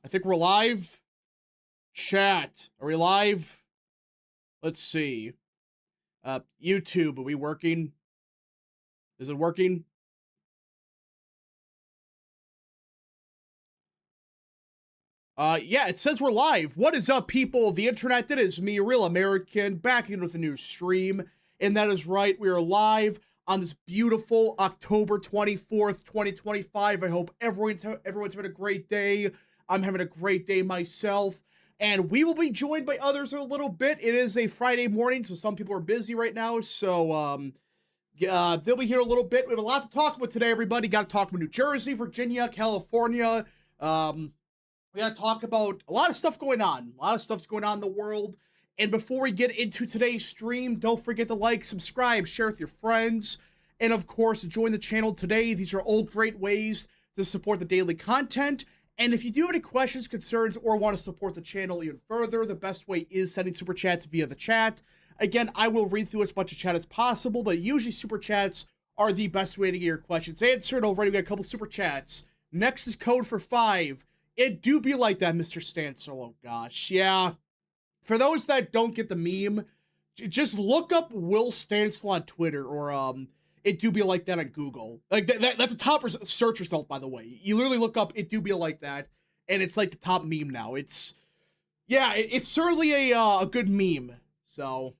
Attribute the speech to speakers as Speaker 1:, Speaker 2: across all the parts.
Speaker 1: I think we're live. Chat. Are we live? Let's see. YouTube, are we working? Is it working? Yeah, it says we're live. What is up, people? The internet, it is me, Real American, back in with a new stream. And that is right, we are live on this beautiful October 24th, 2025. I hope everyone's having a great day. I'm having a great day myself. And we will be joined by others in a little bit. It is a Friday morning, so some people are busy right now. So, they'll be here a little bit. We have a lot to talk about today, everybody. Got to talk about New Jersey, Virginia, California. We got to talk about a lot of stuff going on. A lot of stuff's going on in the world. And before we get into today's stream, don't forget to like, subscribe, share with your friends, and of course, join the channel today. These are all great ways to support the daily content. And if you do have any questions, concerns, or want to support the channel even further, the best way is sending super chats via the chat. Again, I will read through as much of chat as possible, but usually super chats are the best way to get your questions answered. Already we got a couple super chats. Next is code for 5. It do be like that, Mr. Stancil. Oh gosh, yeah. For those that don't get the meme, just look up Will Stancil on Twitter, or it do be like that on Google. Like that's a top search result, by the way. You literally look up it do be like that, and it's like the top meme now. It's it's certainly a good meme. So,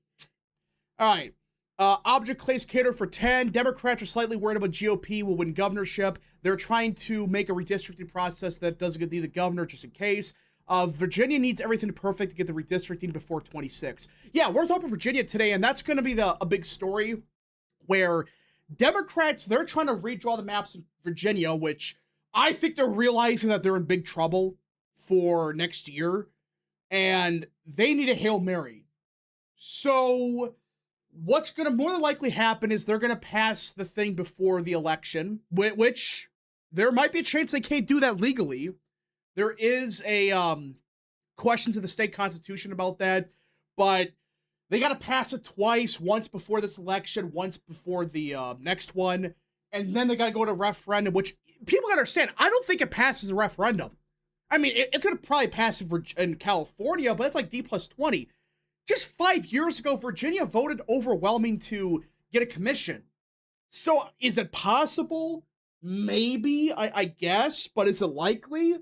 Speaker 1: all right. Object Clays Cater for 10. Democrats are slightly worried about GOP will win governorship. They're trying to make a redistricting process that doesn't get the governor just in case. Virginia needs everything perfect to get the redistricting before 26. Yeah, we're talking Virginia today, and that's going to be a big story where Democrats, they're trying to redraw the maps in Virginia, which I think they're realizing that they're in big trouble for next year, and they need a Hail Mary. So what's going to more than likely happen is they're going to pass the thing before the election, which there might be a chance they can't do that legally. There is a questions of the state constitution about that, but they got to pass it twice, once before this election, once before the next one, and then they got to go to referendum, which people got to understand. I don't think it passes a referendum. I mean, it's going to probably pass in California, but it's like D plus 20. Just 5 years ago, Virginia voted overwhelming to get a commission. So is it possible? Maybe, I guess, but is it likely?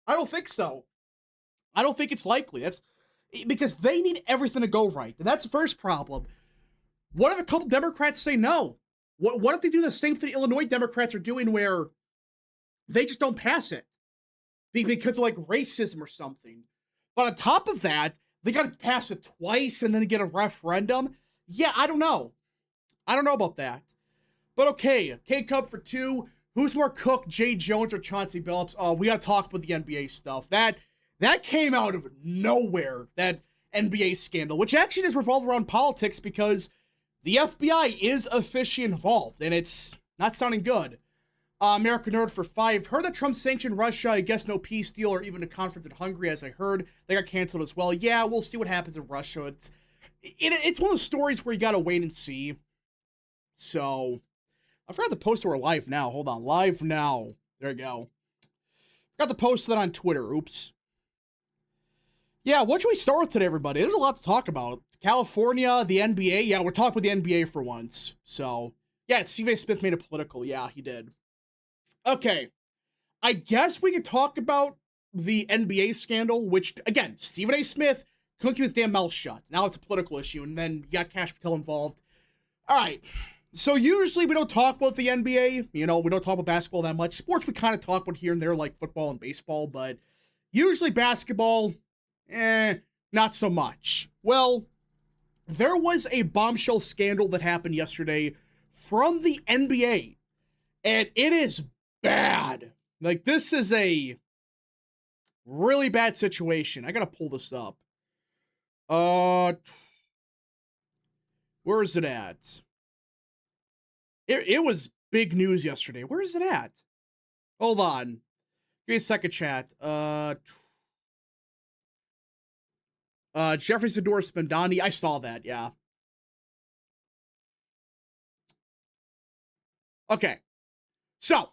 Speaker 1: I don't think so. I don't think it's likely. That's because they need everything to go right. And that's the first problem. What if a couple Democrats say no? What if they do the same thing Illinois Democrats are doing where they just don't pass it because of like racism or something? But on top of that, they got to pass it twice and then get a referendum. Yeah, I don't know. I don't know about that. But okay, K-Cup for 2. Who's more cooked, Jay Jones or Chauncey Billups? Oh, we got to talk about the NBA stuff. That came out of nowhere, that NBA scandal, which actually does revolve around politics because the FBI is officially involved, and it's not sounding good. American Nerd for 5. Heard that Trump sanctioned Russia. I guess no peace deal or even a conference in Hungary, as I heard. They got canceled as well. Yeah, we'll see what happens in Russia. It's one of those stories where you got to wait and see. So, I forgot to post that we're live now. Hold on. Live now. There you go. Forgot to post that on Twitter. Oops. Yeah, what should we start with today, everybody? There's a lot to talk about. California, the NBA. Yeah, we're talking about the NBA for once. So, yeah, Stephen A. Smith made it political. Yeah, he did. Okay. I guess we could talk about the NBA scandal, which, again, Stephen A. Smith couldn't keep his damn mouth shut. Now it's a political issue, and then you got Kash Patel involved. All right. So usually we don't talk about the NBA. You know, we don't talk about basketball that much. Sports we kind of talk about here and there, like football and baseball, but usually basketball, not so much. Well, there was a bombshell scandal that happened yesterday from the NBA, and it is bad. Like, this is a really bad situation. I gotta pull this up. Where is it at? It was big news yesterday. Where is it at? Hold on. Give me a second, chat. Jeffrey Sador Spendani. I saw that, yeah. Okay. So,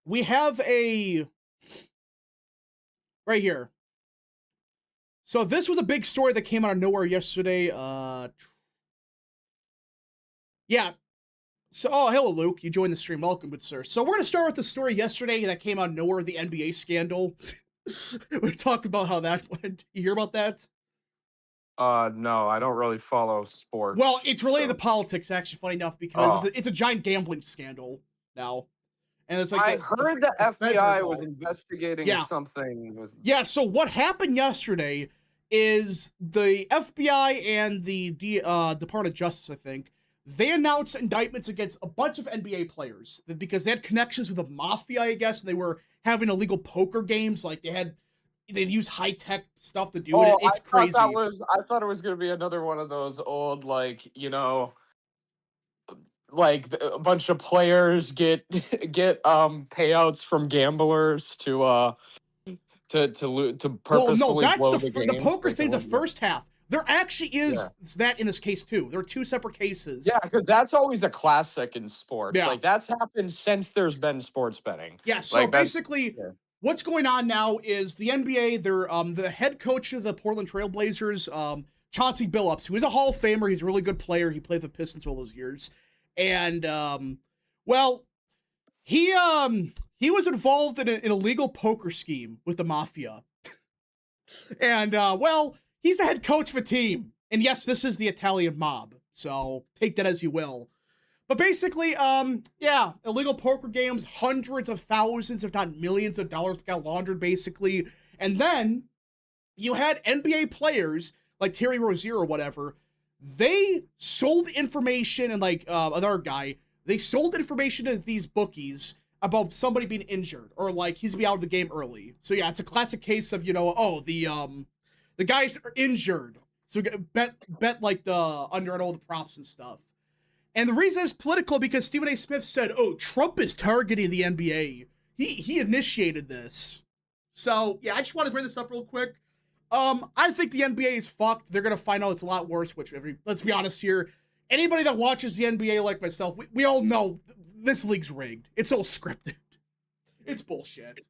Speaker 1: we have a right here. So this was a big story that came out of nowhere yesterday. Yeah. So, oh, hello, Luke. You joined the stream. Welcome, good sir. So we're going to start with the story yesterday that came out of nowhere, the NBA scandal. We talked about how that went. You hear about that?
Speaker 2: No, I don't really follow sports.
Speaker 1: Well, it's related to politics, actually, funny enough, because it's a giant gambling scandal now. And it's like
Speaker 2: I heard the
Speaker 1: feds are
Speaker 2: FBI was
Speaker 1: involved.
Speaker 2: investigating
Speaker 1: Yeah.
Speaker 2: something. With...
Speaker 1: Yeah, so what happened yesterday is the FBI and the Department of Justice, I think, they announced indictments against a bunch of NBA players because they had connections with the mafia, I guess, and they were having illegal poker games. Like they'd use high-tech stuff to do it. It's crazy.
Speaker 2: I thought it was going to be another one of those old, like, you know, like a bunch of players get payouts from gamblers to purposefully
Speaker 1: well, no, that's
Speaker 2: blow
Speaker 1: the poker thing's the first half. There actually is that in this case too. There are two separate cases.
Speaker 2: Yeah, because that's always a classic in sports.
Speaker 1: Yeah.
Speaker 2: Like that's happened since there's been sports betting.
Speaker 1: Yeah. So like basically, what's going on now is the NBA. They're the head coach of the Portland Trailblazers, Chauncey Billups, who is a Hall of Famer. He's a really good player. He played for the Pistons for all those years, and well, he was involved in an illegal poker scheme with the mafia, and well. He's the head coach of a team. And yes, this is the Italian mob. So take that as you will. But basically, yeah, illegal poker games, hundreds of thousands, if not millions of dollars got laundered, basically. And then you had NBA players like Terry Rozier or whatever. They sold information, and like another guy, they sold information to these bookies about somebody being injured or like he's gonna be out of the game early. So yeah, it's a classic case of, you know, oh, the guys are injured, so bet like the under on all the props and stuff. And the reason it's political because Stephen A. Smith said, "Oh, Trump is targeting the NBA. He initiated this." So yeah, I just want to bring this up real quick. I think the NBA is fucked. They're gonna find out it's a lot worse. Which let's be honest here, anybody that watches the NBA like myself, we all know this league's rigged. It's all scripted. It's bullshit.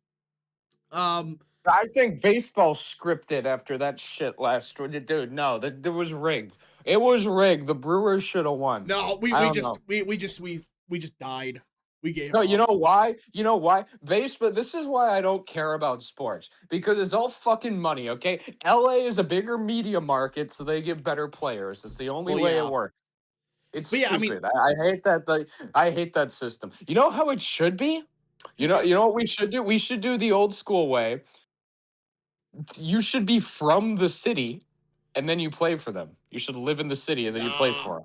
Speaker 2: I think baseball scripted after that shit last week. Dude, no, that was rigged. It was rigged. The Brewers should have won.
Speaker 1: No, we just died. We gave
Speaker 2: No,
Speaker 1: up.
Speaker 2: you know why? You know why? Baseball, this is why I don't care about sports. Because it's all fucking money, okay? LA is a bigger media market, so they get better players. It's the only way it works. It's stupid. I mean, I hate that I hate that system. You know how it should be? You know what we should do? We should do the old school way. You should be from the city, and then you play for them. You should live in the city, and then you play for them.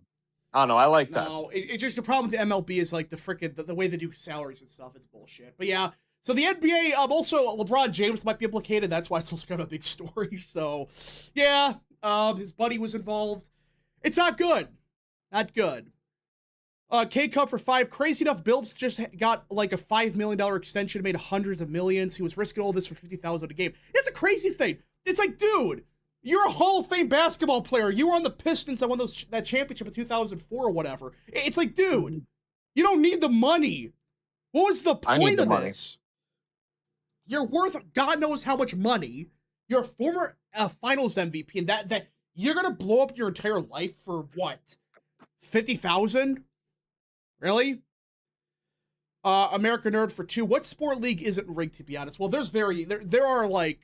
Speaker 2: I don't know. I like that.
Speaker 1: No, it's just the problem with the MLB is like the freaking the way they do salaries and stuff. It's bullshit. But yeah, so the NBA, also LeBron James might be implicated. That's why it's also kind of a big story. So yeah, his buddy was involved. It's not good. Not good. K-Cup for 5. Crazy enough, Billups just got like a $5 million extension, made hundreds of millions. He was risking all this for $50,000 a game. It's a crazy thing. It's like, dude, you're a Hall of Fame basketball player. You were on the Pistons that won that championship in 2004 or whatever. It's like, dude, you don't need the money. What was the point of this? You're worth God knows how much money. You're a former Finals MVP, and that you're gonna blow up your entire life for what? 50,000? Really? American Nerd for 2. What sport league isn't rigged, to be honest? Well, there are like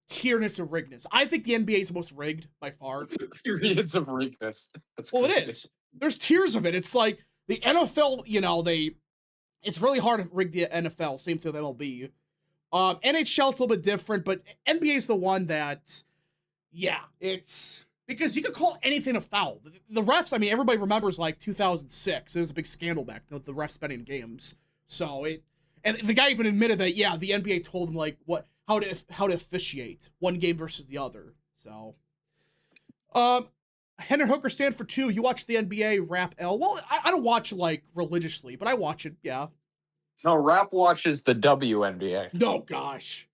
Speaker 1: tierness of riggedness. I think the NBA is the most rigged by far.
Speaker 2: Periods of riggedness. That's
Speaker 1: well,
Speaker 2: crazy.
Speaker 1: It is. There's tiers of it. It's like the NFL, you know, it's really hard to rig the NFL. Same thing with MLB. NHL is a little bit different, but NBA is the one that, yeah, it's because you could call anything a foul. The refs, I mean, everybody remembers like 2006. There was a big scandal back then with the refs betting games. So and the guy even admitted that, yeah, the NBA told him like how to officiate one game versus the other. So, Henry Hooker stand for 2. You watch the NBA Rap L. Well, I don't watch like religiously, but I watch it. Yeah.
Speaker 2: No, Rap watches the WNBA.
Speaker 1: No, gosh.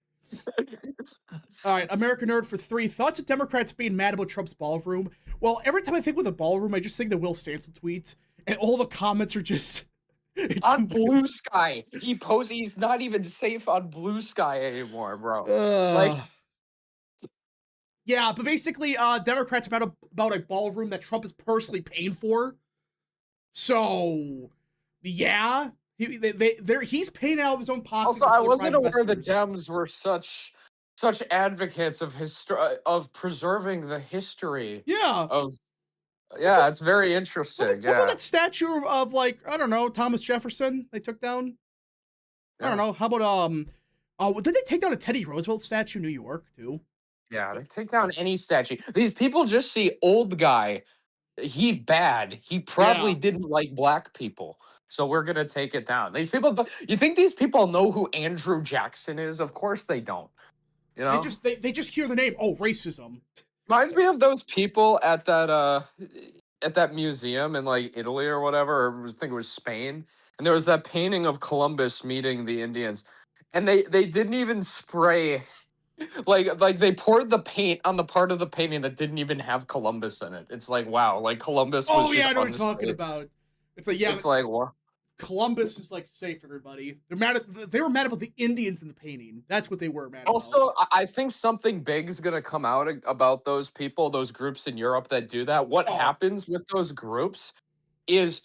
Speaker 1: All right, American Nerd for 3. Thoughts of Democrats being mad about Trump's ballroom? Well, every time I think with a ballroom, I just think the Will Stanton tweets, and all the comments are just
Speaker 2: On Blue Sky. He's not even safe on Blue Sky anymore, bro. Like,
Speaker 1: yeah, but basically, Democrats about a ballroom that Trump is personally paying for. So, yeah, he's paying out of his own pocket.
Speaker 2: Also, I wasn't aware the Dems were such advocates of preserving the history.
Speaker 1: Yeah.
Speaker 2: Yeah, it's very interesting.
Speaker 1: What about that statue of like, I don't know, Thomas Jefferson they took down? Yeah. I don't know. How about did they take down a Teddy Roosevelt statue in New York too?
Speaker 2: Yeah, they take down any statue. These people just see old guy. He bad. He probably didn't like black people. So we're gonna take it down. These people. You think these people know who Andrew Jackson is? Of course they don't. You know,
Speaker 1: they just hear the name. Oh, racism.
Speaker 2: Reminds me of those people at that museum in like Italy or whatever. Or I think it was Spain, and there was that painting of Columbus meeting the Indians, and they didn't even spray. Like they poured the paint on the part of the painting that didn't even have Columbus in it. It's like, wow, like Columbus was.
Speaker 1: Oh yeah, I know what you're talking about. It's like, yeah,
Speaker 2: it's like what?
Speaker 1: Columbus is like safe, everybody. They were mad about the Indians in the painting. That's what they were mad
Speaker 2: also,
Speaker 1: about.
Speaker 2: I think something big is gonna come out about those people, those groups in Europe that do that. What happens with those groups is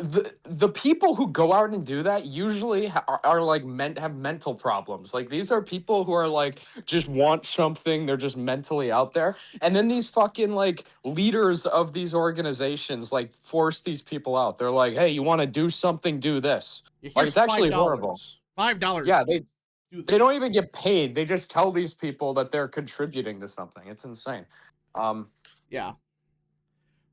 Speaker 2: the people who go out and do that usually are like have mental problems. Like these are people who are like just want something, they're just mentally out there, and then these fucking like leaders of these organizations like force these people out. They're like, hey, you want to do something, do this. Like it's actually horrible.
Speaker 1: $5.
Speaker 2: Yeah, they don't even get paid. They just tell these people that they're contributing to something. It's insane.
Speaker 1: Yeah.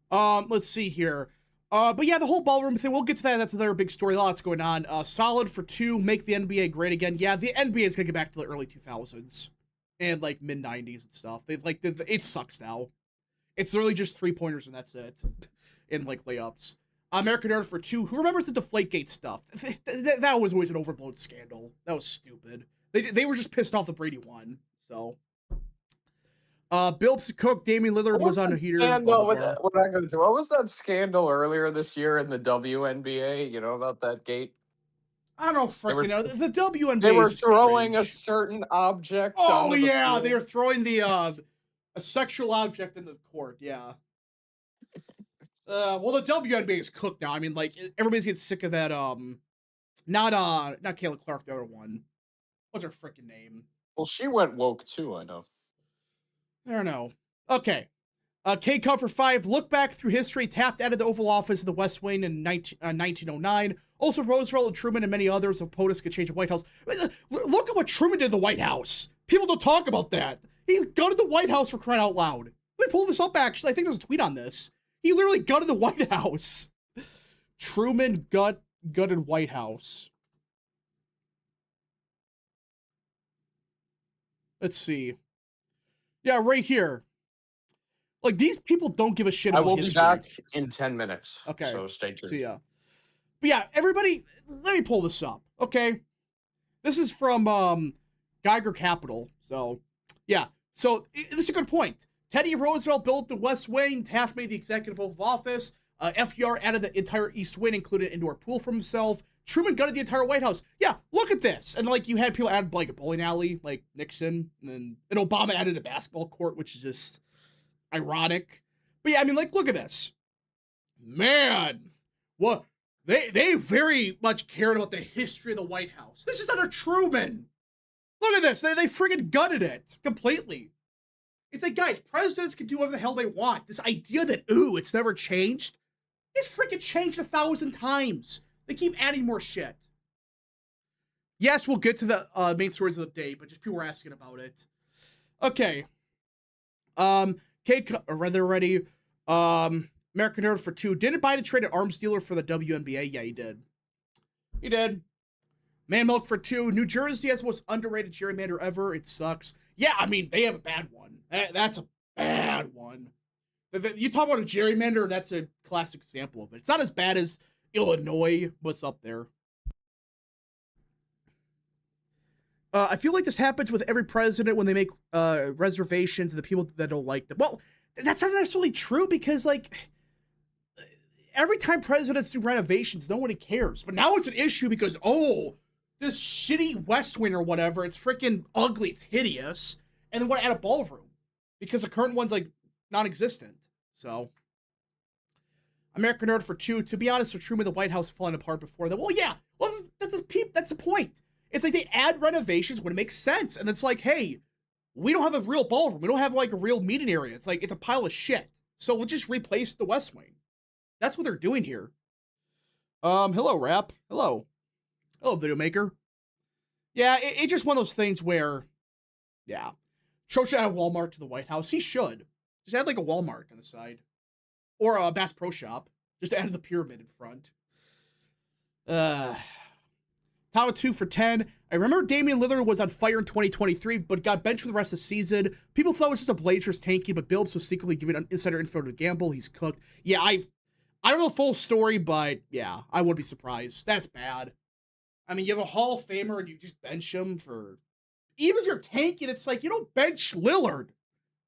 Speaker 1: Let's see here. But yeah, the whole ballroom thing, we'll get to that. That's another big story. Lots going on. Solid for 2, make the NBA great again. Yeah, the NBA is going to get back to the early 2000s and like mid 90s and stuff. It sucks now. It's really just 3-pointers and that's it. And like layups. American Nerd for 2. Who remembers the Deflategate stuff? That was always an overblown scandal. That was stupid. They were just pissed off that Brady won. So. Billups Cook, Damian Lillard was on a heater.
Speaker 2: What was that scandal earlier this year in the WNBA? You know about that gate?
Speaker 1: I don't freaking know. The WNBA.
Speaker 2: They were throwing a certain object.
Speaker 1: Oh yeah, they were throwing a sexual object in the court. Yeah. Well, the WNBA is cooked now. I mean, like everybody's getting sick of that. Not Kayla Clark, the other one. What's her freaking name?
Speaker 2: Well, she went woke too. I know.
Speaker 1: I don't know. Okay. K-Cup for 5. Look back through history. Taft added the Oval Office of the West Wing in 1909. Also, Roosevelt and Truman and many others of POTUS could change the White House. Look at what Truman did to the White House. People don't talk about that. He gutted the White House for crying out loud. Let me pull this up, actually. I think there's a tweet on this. He literally gutted the White House. Truman gutted White House. Let's see. Yeah, right here. Like, these people don't give a shit about history.
Speaker 2: I will be back in 10 minutes.
Speaker 1: Okay.
Speaker 2: So stay tuned.
Speaker 1: See ya. But yeah, everybody, let me pull this up, okay? This is from Geiger Capital. So, yeah. So, this is a good point. Teddy Roosevelt built the West Wing. Taft made the executive Oval Office. FDR added the entire East Wing, included an indoor pool for himself. Truman gutted the entire White House. Yeah, look at this. And like you had people add like a bowling alley, like Nixon, and Obama added a basketball court, which is just ironic. But yeah, I mean, like, look at this. Man, what they very much cared about the history of the White House. This is under Truman. Look at this. They friggin' gutted it completely. It's like, guys, presidents can do whatever the hell they want. This idea that, it's never changed. It's freaking changed 1,000 times. They keep adding more shit. Yes, we'll get to the main stories of the day, but just people were asking about it. Okay. Ready. American Nerd for 2. Didn't Biden trade an arms dealer for the WNBA? Yeah, he did. He did. Man Milk for 2. New Jersey has the most underrated gerrymander ever. It sucks. Yeah, I mean, they have a bad one. That's a bad one. You talk about a gerrymander, that's a classic example of it. It's not as bad as Illinois. What's up there? I feel like this happens with every president when they make reservations and the people that don't like them. Well, that's not necessarily true because, like, every time presidents do renovations, nobody cares. But now it's an issue because, oh, this shitty West Wing or whatever, it's freaking ugly, it's hideous, and they want to add a ballroom because the current one's like non-existent. So, American Nerd for 2. To be honest, with Truman, the White House falling apart before that. Well, yeah, well, that's the point. It's like they add renovations when it makes sense, and it's like, hey, we don't have a real ballroom. We don't have like a real meeting area. It's like it's a pile of shit. So we'll just replace the West Wing. That's what they're doing here. Hello, Rap. Hello, Video Maker. Yeah, it's just one of those things where, yeah, Trump should add a Walmart to the White House. He should just add like a Walmart on the side, or a Bass Pro Shop, just to add the pyramid in front. Top of 2 for 10. I remember Damian Lillard was on fire in 2023, but got benched for the rest of the season. People thought it was just a Blazers tanking, but Billups was secretly giving insider info to Gamble. He's cooked. Yeah, I don't know the full story, but yeah, I wouldn't be surprised. That's bad. I mean, you have a Hall of Famer and you just bench him for... Even if you're tanking, it's like, you don't bench Lillard.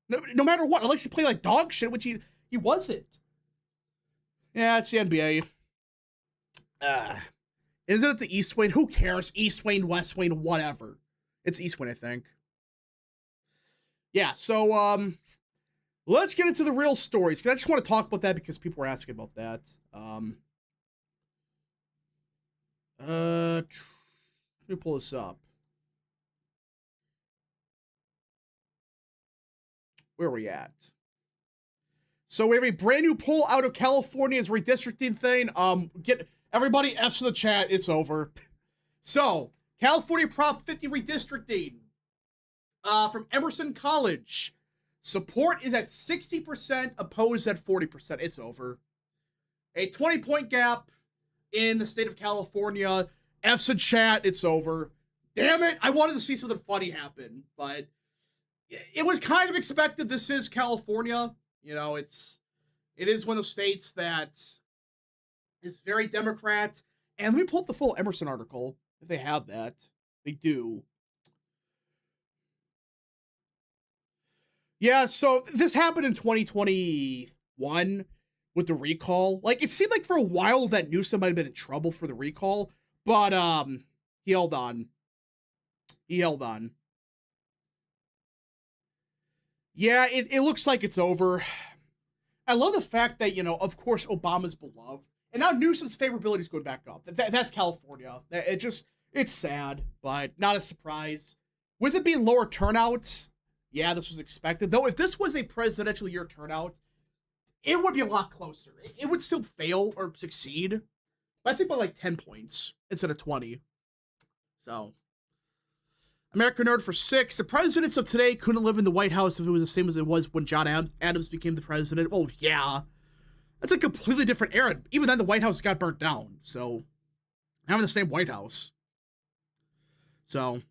Speaker 1: No matter what, unless you play like dog shit, which he wasn't. Yeah, it's the NBA. Isn't it the East Wing? Who cares? East Wing, West Wing, whatever. It's East Wing, I think. Yeah, so, let's get into the real stories, because I just want to talk about that because people were asking about that. Let me pull this up. Where are we at? So we have a brand new poll out of California's redistricting thing. Get everybody F's in the chat. It's over. So California Prop 50 redistricting from Emerson College. Support is at 60%, opposed at 40%. It's over. A 20-point gap in the state of California. F's in chat. It's over. Damn it. I wanted to see something funny happen, but it was kind of expected. This is California. You know, it is one of those states that is very Democrat. And let me pull up the full Emerson article, if they have that. They do. Yeah, so this happened in 2021 with the recall. Like, it seemed like for a while that Newsom might have been in trouble for the recall, but he held on. Yeah, it looks like it's over. I love the fact that, you know, of course, Obama's beloved. And now Newsom's favorability is going back up. That's California. It's sad, but not a surprise. With it being lower turnouts, yeah, this was expected. Though if this was a presidential year turnout, it would be a lot closer. It would still fail or succeed. But I think by like 10 points instead of 20. So, American Nerd for 6. The presidents of today couldn't live in the White House if it was the same as it was when John Adams became the president. Oh, yeah. That's a completely different era. Even then, the White House got burnt down. So, having the same White House. So,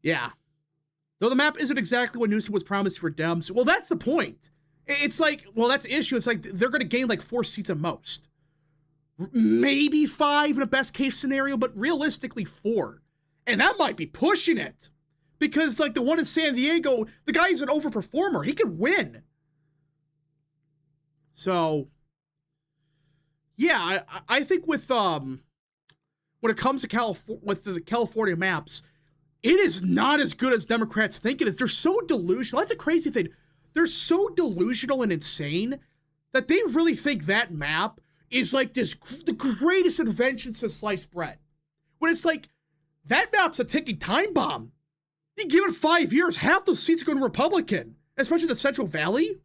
Speaker 1: yeah. Though the map isn't exactly what Newsom was promised for Dems. Well, that's the point. It's like, well, that's the issue. It's like they're going to gain like 4 seats at most. Maybe 5 in a best case scenario, but realistically 4. And that might be pushing it. Because like the one in San Diego, the guy's an overperformer. He could win. So, yeah, I think with when it comes to with the California maps, it is not as good as Democrats think it is. They're so delusional. That's a crazy thing. They're so delusional and insane that they really think that map is like the greatest invention since sliced bread. When it's like, that map's a ticking time bomb. You give it 5 years, half those seats are going to Republican, especially the Central Valley.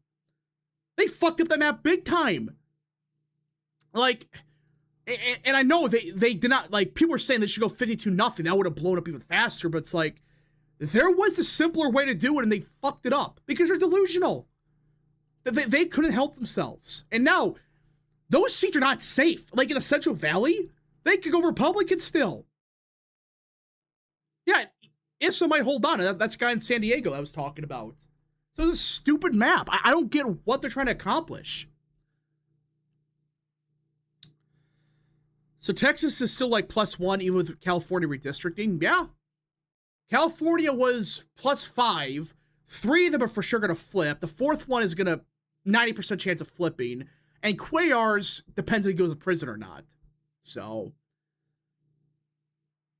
Speaker 1: They fucked up that map big time. Like, and I know they did not, like, people were saying they should go 52-0. That would have blown up even faster, but it's like, there was a simpler way to do it, and they fucked it up because they're delusional. They couldn't help themselves. And now, those seats are not safe. Like, in the Central Valley, they could go Republican still. Yeah, Issa might hold on. That's the guy in San Diego I was talking about. So it's a stupid map. I don't get what they're trying to accomplish. So Texas is still like +1 even with California redistricting. Yeah. California was +5. 3 of them are for sure going to flip. The 4th one is going to 90% chance of flipping. And Cuellar's depends if he goes to prison or not. So,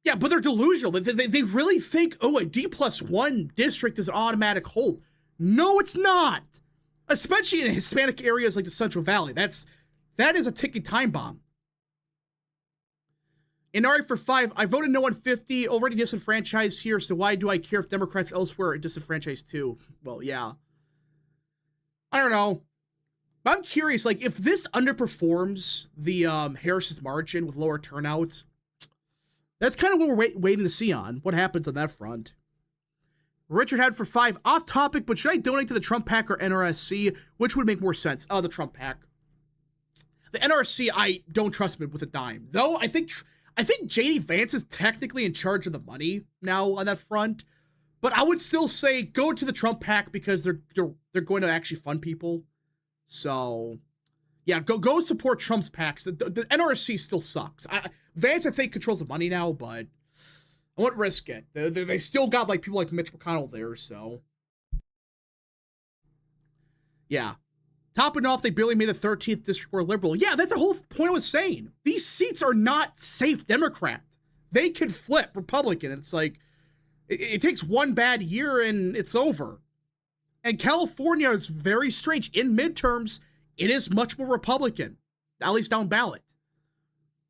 Speaker 1: yeah, but they're delusional. They really think, oh, a D+1 district is an automatic hold. No, it's not. Especially in Hispanic areas like the Central Valley. That is a ticking time bomb. Inari for 5, I voted no on 50, already disenfranchised here, so why do I care if Democrats elsewhere are disenfranchised too? Well, yeah. I don't know. But I'm curious, like, if this underperforms the Harris's margin with lower turnout, that's kind of what we're waiting to see on. What happens on that front? Richard had for 5, off topic, but should I donate to the Trump PAC or NRSC? Which would make more sense? Oh, the Trump PAC. The NRSC, I don't trust him with a dime. Though, I think JD Vance is technically in charge of the money now on that front. But I would still say go to the Trump PAC because they're going to actually fund people. So, yeah, go support Trump's PACs. The NRSC still sucks. Vance, I think, controls the money now, but I wouldn't risk it. They still got like people like Mitch McConnell there, so. Yeah. Topping off, they barely made the 13th district more liberal. Yeah, that's the whole point I was saying. These seats are not safe Democrat. They could flip Republican. It's like, it takes one bad year and it's over. And California is very strange. In midterms, it is much more Republican, at least down ballot.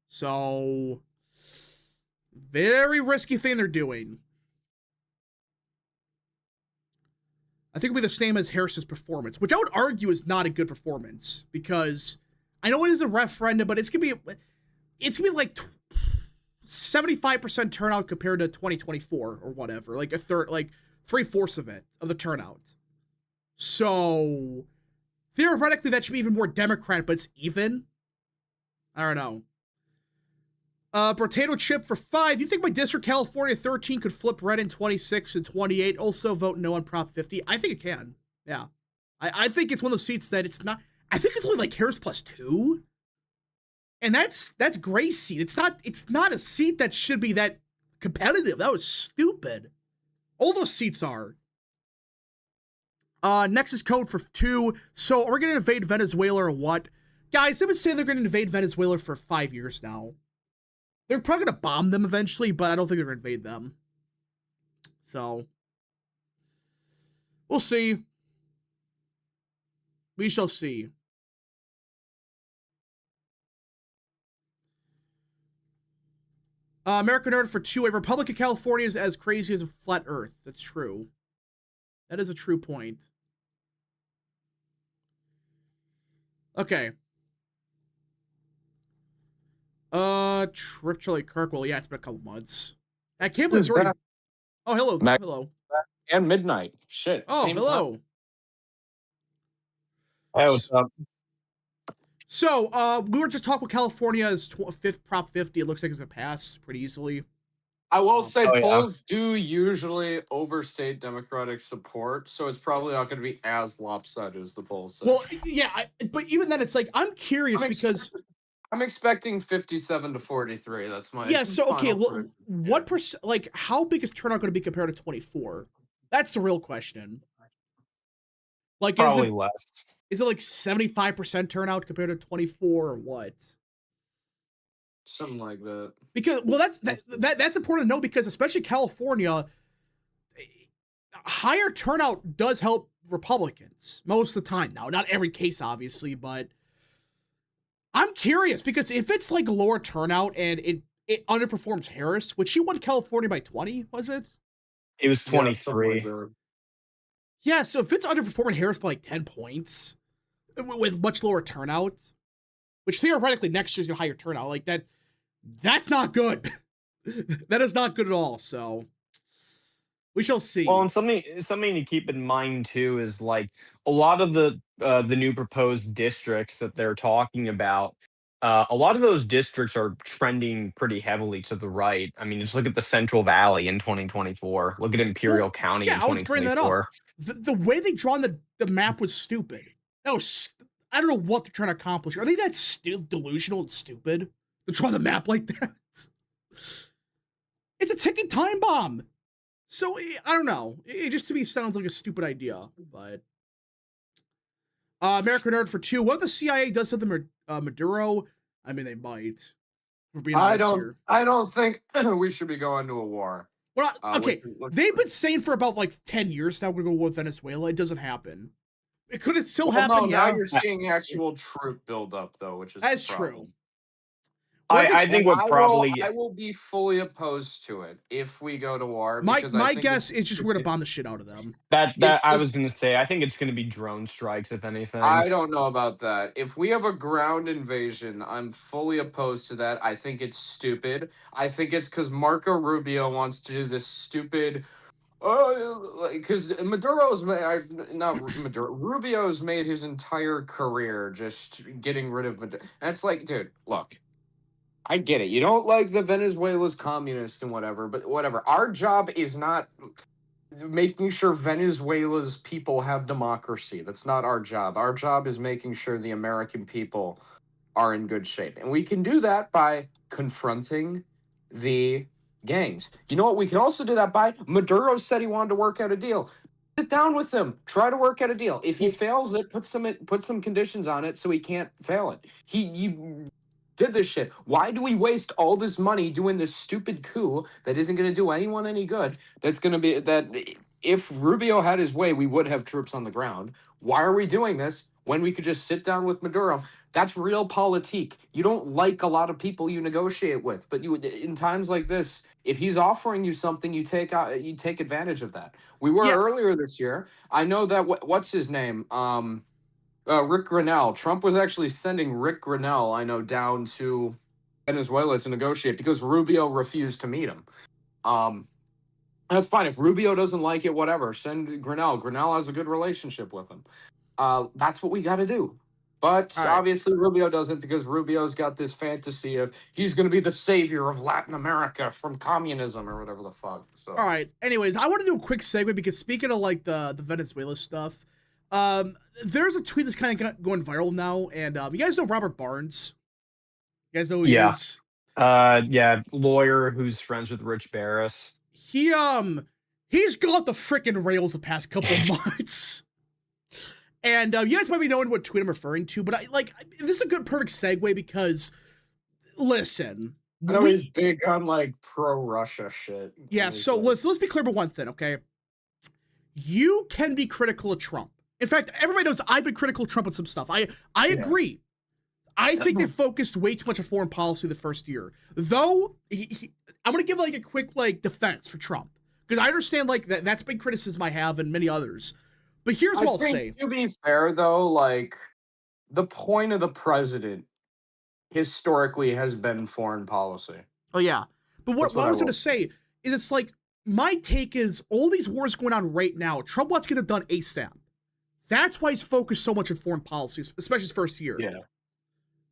Speaker 1: So, very risky thing they're doing. I think it'll be the same as Harris's performance, which I would argue is not a good performance because I know it is a referendum, but it's gonna be like 75% turnout compared to 2024 or whatever, like a third, like 3/4 of it of the turnout. So theoretically, that should be even more Democrat, but it's even. I don't know. Potato Chip for 5. You think my district, California 13, could flip red in 26 and 28? Also vote no on Prop 50. I think it can. Yeah. I think it's one of those seats that it's not. I think it's only like Harris +2. And that's Gray's seat. It's not a seat that should be that competitive. That was stupid. All those seats are. Nexus code for 2. So are we going to invade Venezuela or what? Guys, they've been saying they're going to invade Venezuela for 5 years now. They're probably going to bomb them eventually, but I don't think they're going to invade them. So, we'll see. We shall see. American Nerd for 2. A Republican California is as crazy as a flat earth. That's true. That is a true point. Okay. Trip Charlie Kirkwell. Yeah, it's been a couple months. I can't believe it's already. Oh, hello. Hello.
Speaker 2: And Midnight. Shit.
Speaker 1: Oh, hello.
Speaker 2: Time.
Speaker 3: Hey, what's up?
Speaker 1: So, we were just talking about California's Prop 50. It looks like it's a pass pretty easily.
Speaker 2: I will say polls do usually overstate Democratic support, so it's probably not going to be as lopsided as the polls say.
Speaker 1: Well, yeah, but even then, it's like, I'm curious because...
Speaker 2: I'm expecting 57 to 43. That's my
Speaker 1: so okay. Well, what percent? Like, how big is turnout going to be compared to 24? That's the real question. Like,
Speaker 3: probably less.
Speaker 1: Is it like 75% turnout compared to 24 or what?
Speaker 2: Something like that.
Speaker 1: Because that's important to know because especially California, higher turnout does help Republicans most of the time. Now, not every case, obviously, but. I'm curious because if it's like lower turnout and it underperforms Harris, which she won California by 20, was it?
Speaker 3: It was 23.
Speaker 1: Yeah, so if it's underperforming Harris by like 10 points with much lower turnout, which theoretically next year's gonna higher turnout, like that's not good. That is not good at all. So we shall see.
Speaker 3: Well, and something to keep in mind too is like a lot of the new proposed districts that they're talking about. A lot of those districts are trending pretty heavily to the right. I mean, just look at the Central Valley in 2024. Look at Imperial County in 2024. I was bringing that up.
Speaker 1: The way they drawn the map was stupid. That was I don't know what they're trying to accomplish. Are they that delusional and stupid to draw the map like that? It's a ticking time bomb. So, I don't know. It just to me sounds like a stupid idea, but American Nerd for 2. What if the CIA does something Maduro? I mean, they might. For being
Speaker 2: I
Speaker 1: honest
Speaker 2: don't.
Speaker 1: here.
Speaker 2: I don't think we should be going to a war.
Speaker 1: Well, okay,
Speaker 2: which
Speaker 1: they've been saying for about like 10 years now we're going to go with Venezuela. It doesn't happen. It could still happen.
Speaker 2: No,
Speaker 1: yeah.
Speaker 2: now you're seeing actual troop buildup though, which is
Speaker 1: That's
Speaker 2: the
Speaker 1: true.
Speaker 3: I think what probably
Speaker 2: I will be fully opposed to it if we go to war.
Speaker 1: My guess is just we're gonna bomb the shit out of them.
Speaker 3: that I was gonna say. I think it's gonna be drone strikes, if anything.
Speaker 2: I don't know about that. If we have a ground invasion, I'm fully opposed to that. I think it's stupid. I think it's because Marco Rubio wants to do this stupid. Because Maduro's not Maduro. Rubio's made his entire career just getting rid of Maduro. And it's like, dude, look. I get it. You don't like the Venezuela's communist and whatever, but whatever. Our job is not making sure Venezuela's people have democracy. That's not our job. Our job is making sure the American people are in good shape. And we can do that by confronting the gangs. You know what? We can also do that by Maduro said he wanted to work out a deal. Sit down with him. Try to work out a deal. If he fails it, put some conditions on it so he can't fail it. He did this shit. Why do we waste all this money doing this stupid coup that isn't going to do anyone any good? That's going to be that if Rubio had his way, we would have troops on the ground. Why are we doing this when we could just sit down with Maduro? That's realpolitik. You don't like a lot of people you negotiate with, but you in times like this, if he's offering you something, you take advantage of that. We were earlier this year. I know that what's his name? Rick Grenell. Trump was actually sending Rick Grenell, I know, down to Venezuela to negotiate because Rubio refused to meet him. That's fine. If Rubio doesn't like it, whatever. Send Grenell. Grenell has a good relationship with him. That's what we got to do. But obviously Rubio doesn't because Rubio's got this fantasy of he's going to be the savior of Latin America from communism or whatever the fuck. So.
Speaker 1: All right. Anyways, I want to do a quick segue because speaking of like the Venezuela stuff, there's a tweet that's kind of going viral now, and you guys know Robert Barnes. You guys know who he is?
Speaker 3: Yeah, lawyer who's friends with Rich Barris.
Speaker 1: He's got the freaking rails the past couple of months. And you guys might be knowing what tweet I'm referring to, but this is a good perfect segue because listen,
Speaker 2: I know he's big on like pro-Russia shit.
Speaker 1: Yeah, so let's be clear about one thing, okay? You can be critical of Trump. In fact, everybody knows I've been critical of Trump on some stuff. I agree. I think they focused way too much on foreign policy the first year. Though, I'm going to give like a quick like defense for Trump. Because I understand like that's big criticism I have and many others. But here's what I'll say.
Speaker 2: To be fair though, like the point of the president historically has been foreign policy.
Speaker 1: Oh yeah. But what I was going to say is it's like my take is all these wars going on right now, Trump wants to get them done ASAP. That's why he's focused so much on foreign policies, especially his first year.
Speaker 2: Yeah.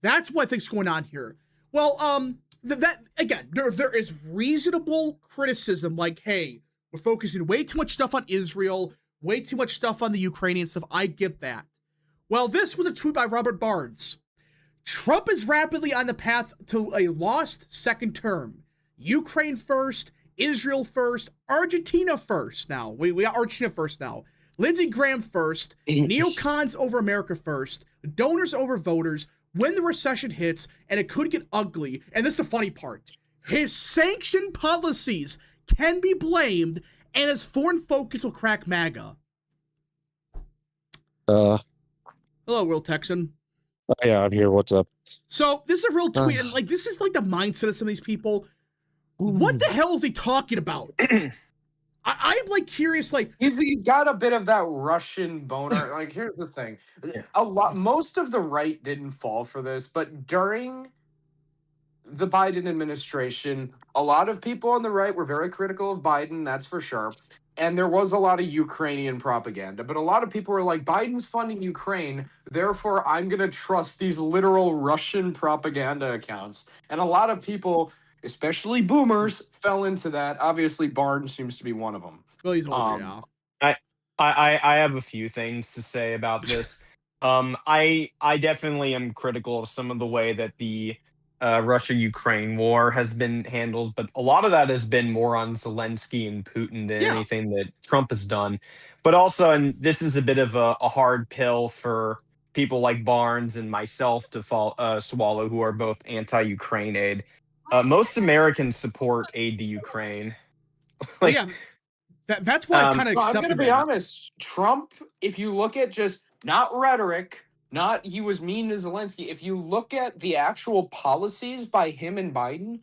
Speaker 1: That's what I think's going on here. Well, that again, there is reasonable criticism like, hey, we're focusing way too much stuff on Israel, way too much stuff on the Ukrainian stuff. I get that. Well, this was a tweet by Robert Barnes. Trump is rapidly on the path to a lost second term. Ukraine first, Israel first, Argentina first now. We got Argentina first now. Lindsey Graham first, neocons over America first, donors over voters, when the recession hits, and it could get ugly, and this is the funny part, his sanction policies can be blamed, and his foreign focus will crack MAGA.
Speaker 4: Hello,
Speaker 1: Will Texan.
Speaker 4: Yeah, I'm here. What's up?
Speaker 1: So, this is a real tweet, and like, this is like the mindset of some of these people. What the hell is he talking about? I'm like curious, like
Speaker 2: he's got a bit of that Russian boner. Like, here's the thing: most of the right didn't fall for this, but during the Biden administration, a lot of people on the right were very critical of Biden. That's for sure. And there was a lot of Ukrainian propaganda, but a lot of people were like, Biden's funding Ukraine, therefore I'm going to trust these literal Russian propaganda accounts. And a lot of people, especially boomers, fell into that. Obviously, Barnes seems to be one of them.
Speaker 1: Well, he's older now.
Speaker 3: I have a few things to say about this. I definitely am critical of some of the way that the Russia-Ukraine war has been handled, but a lot of that has been more on Zelensky and Putin than anything that Trump has done. But also, and this is a bit of a hard pill for people like Barnes and myself to swallow, who are both anti-Ukraine aid. Most Americans support aid to Ukraine.
Speaker 1: Well, yeah, that's why I kind of
Speaker 2: I'm
Speaker 1: accepted
Speaker 2: going to be
Speaker 1: that.
Speaker 2: honest. Trump, if you look at just not rhetoric, not he was mean to Zelensky. If you look at the actual policies by him and Biden,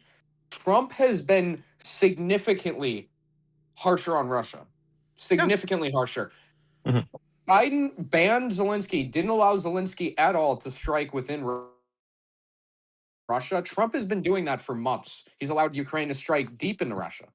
Speaker 2: Trump has been significantly harsher on Russia. Significantly harsher.
Speaker 3: Mhm.
Speaker 2: Biden banned Zelensky, didn't allow Zelensky at all to strike within Russia. Trump has been doing that for months. He's allowed Ukraine to strike deep into Russia.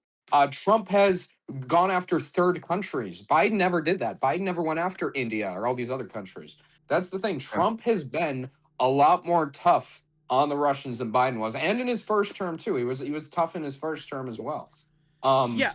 Speaker 2: Trump has gone after third countries. Biden never did that. Biden never went after India or all these other countries. That's the thing. Trump has been a lot more tough on the Russians than Biden was, and in his first term too. He was tough in his first term as well.
Speaker 1: Yeah.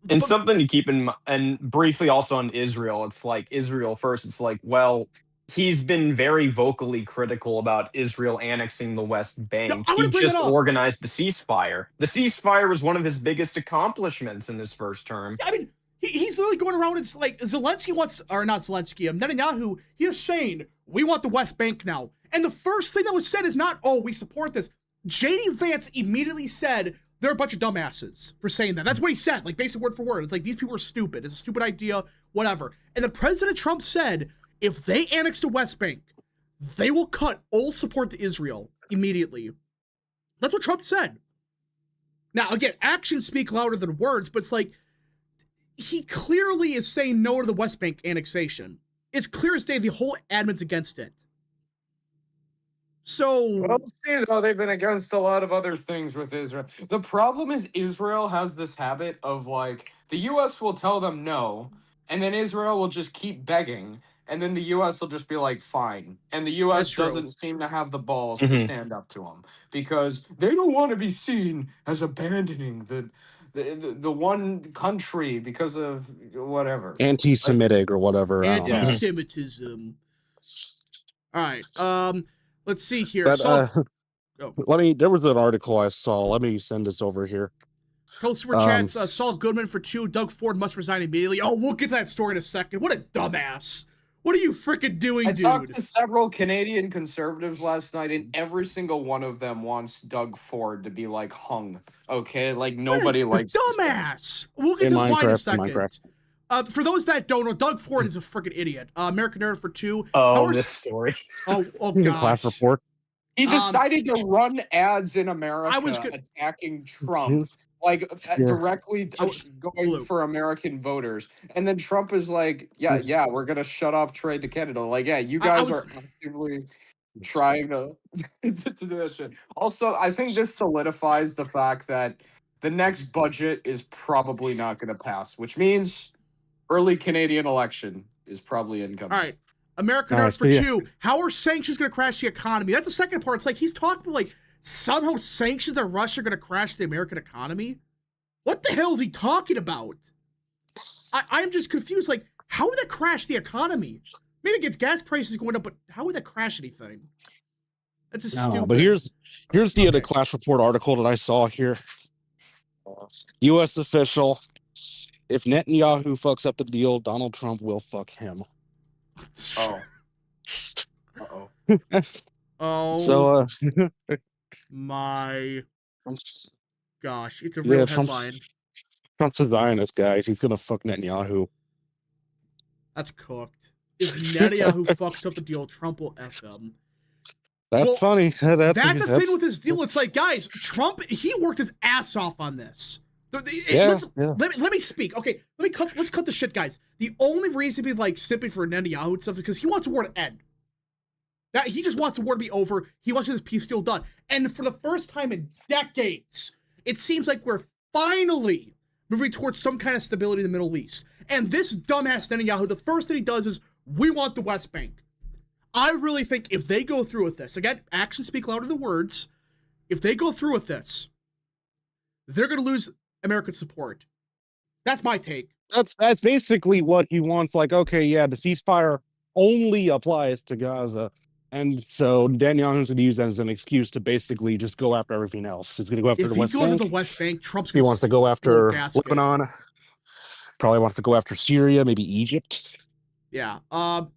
Speaker 3: And something to keep in mind, and briefly also on Israel, it's like Israel first. It's like, well, he's been very vocally critical about Israel annexing the West Bank.
Speaker 1: I wanna
Speaker 3: He
Speaker 1: bring that
Speaker 3: just
Speaker 1: up.
Speaker 3: organized the ceasefire. The ceasefire was one of his biggest accomplishments in his first term.
Speaker 1: I mean, he's literally going around. It's like Zelensky wants, or not Zelensky, Netanyahu. He is saying we want the West Bank now, and the first thing that was said is not, "Oh, we support this." JD Vance immediately said they're a bunch of dumbasses for saying that. That's what he said, like basically word for word. It's like these people are stupid. It's a stupid idea, whatever. And then President Trump said if they annex the West Bank, they will cut all support to Israel immediately. That's what Trump said. Now, again, actions speak louder than words, but it's like he clearly is saying no to the West Bank annexation. It's clear as day the whole admin's against it. So,
Speaker 2: well, see, though, they've been against a lot of other things with Israel. The problem is Israel has this habit of like the U.S. will tell them no, and then Israel will just keep begging, and then the U.S. will just be like, fine. And the U.S.
Speaker 1: That's true.
Speaker 2: doesn't seem to have the balls to stand up to them because they don't want to be seen as abandoning the one country because of whatever.
Speaker 4: Anti-Semitic or whatever. I don't know.
Speaker 1: Anti-Semitism. All right. Let's see here.
Speaker 4: But,
Speaker 1: Oh.
Speaker 4: there was an article I saw. Let me send this over here.
Speaker 1: Cold Super Chats, Saul Goodman for 2. Doug Ford must resign immediately. Oh, we'll get to that story in a second. What a dumbass. What are you freaking doing,
Speaker 2: I
Speaker 1: dude?
Speaker 2: talked to several Canadian conservatives last night, and every single one of them wants Doug Ford to be like hung. Okay, like nobody likes this guy.
Speaker 1: dumbass. We'll get
Speaker 4: In
Speaker 1: to why in a
Speaker 4: Minecraft,
Speaker 1: second.
Speaker 4: Minecraft.
Speaker 1: For those that don't know, Doug Ford is a freaking idiot. American Nerd for 2.
Speaker 3: Oh, this story.
Speaker 1: Oh
Speaker 4: Class
Speaker 1: gosh.
Speaker 4: report.
Speaker 2: He decided to run ads in America attacking Trump, like directly going for American voters. And then Trump is like, yeah, we're going to shut off trade to Canada. Like, yeah, you guys are actively trying to do that shit. Also, I think this solidifies the fact that the next budget is probably not going to pass, which means early Canadian election is probably incoming.
Speaker 1: All right. American Nerds for 2. How are sanctions going to crash the economy? That's the second part. It's like he's talking like somehow sanctions on Russia are going to crash the American economy. What the hell is he talking about? I'm just confused. Like, how would that crash the economy? Maybe it gets gas prices going up, but how would that crash anything? That's a stupid.
Speaker 4: But here's the other class report article that I saw here. U.S. official: if Netanyahu fucks up the deal, Donald Trump will fuck him.
Speaker 2: Oh. Uh-oh.
Speaker 1: Oh.
Speaker 4: So,
Speaker 1: my gosh, it's a real headline.
Speaker 4: Trump's a Zionist, guys. He's gonna fuck Netanyahu.
Speaker 1: That's cooked. If Netanyahu fucks up the deal, Trump will F him.
Speaker 4: That's funny. That's
Speaker 1: the thing with this deal. It's like, guys, Trump, he worked his ass off on this. Let me speak. Okay, let's cut the shit, guys. The only reason to be like sipping for Netanyahu and stuff is because he wants the war to end. That he just wants the war to be over. He wants this peace deal done. And for the first time in decades, it seems like we're finally moving towards some kind of stability in the Middle East. And this dumbass Netanyahu, the first thing he does is, we want the West Bank. I really think if they go through with this, again, actions speak louder than words. If they go through with this, they're going to lose American support. That's my take.
Speaker 4: That's basically what he wants. Like, okay, yeah, the ceasefire only applies to Gaza. And so Netanyahu's going to use that as an excuse to basically just go after everything else. He's going to go after the West Bank.
Speaker 1: If he goes to the West Bank, Trump's going to...
Speaker 4: He wants to go after Lebanon. Probably wants to go after Syria, maybe Egypt.
Speaker 1: Yeah.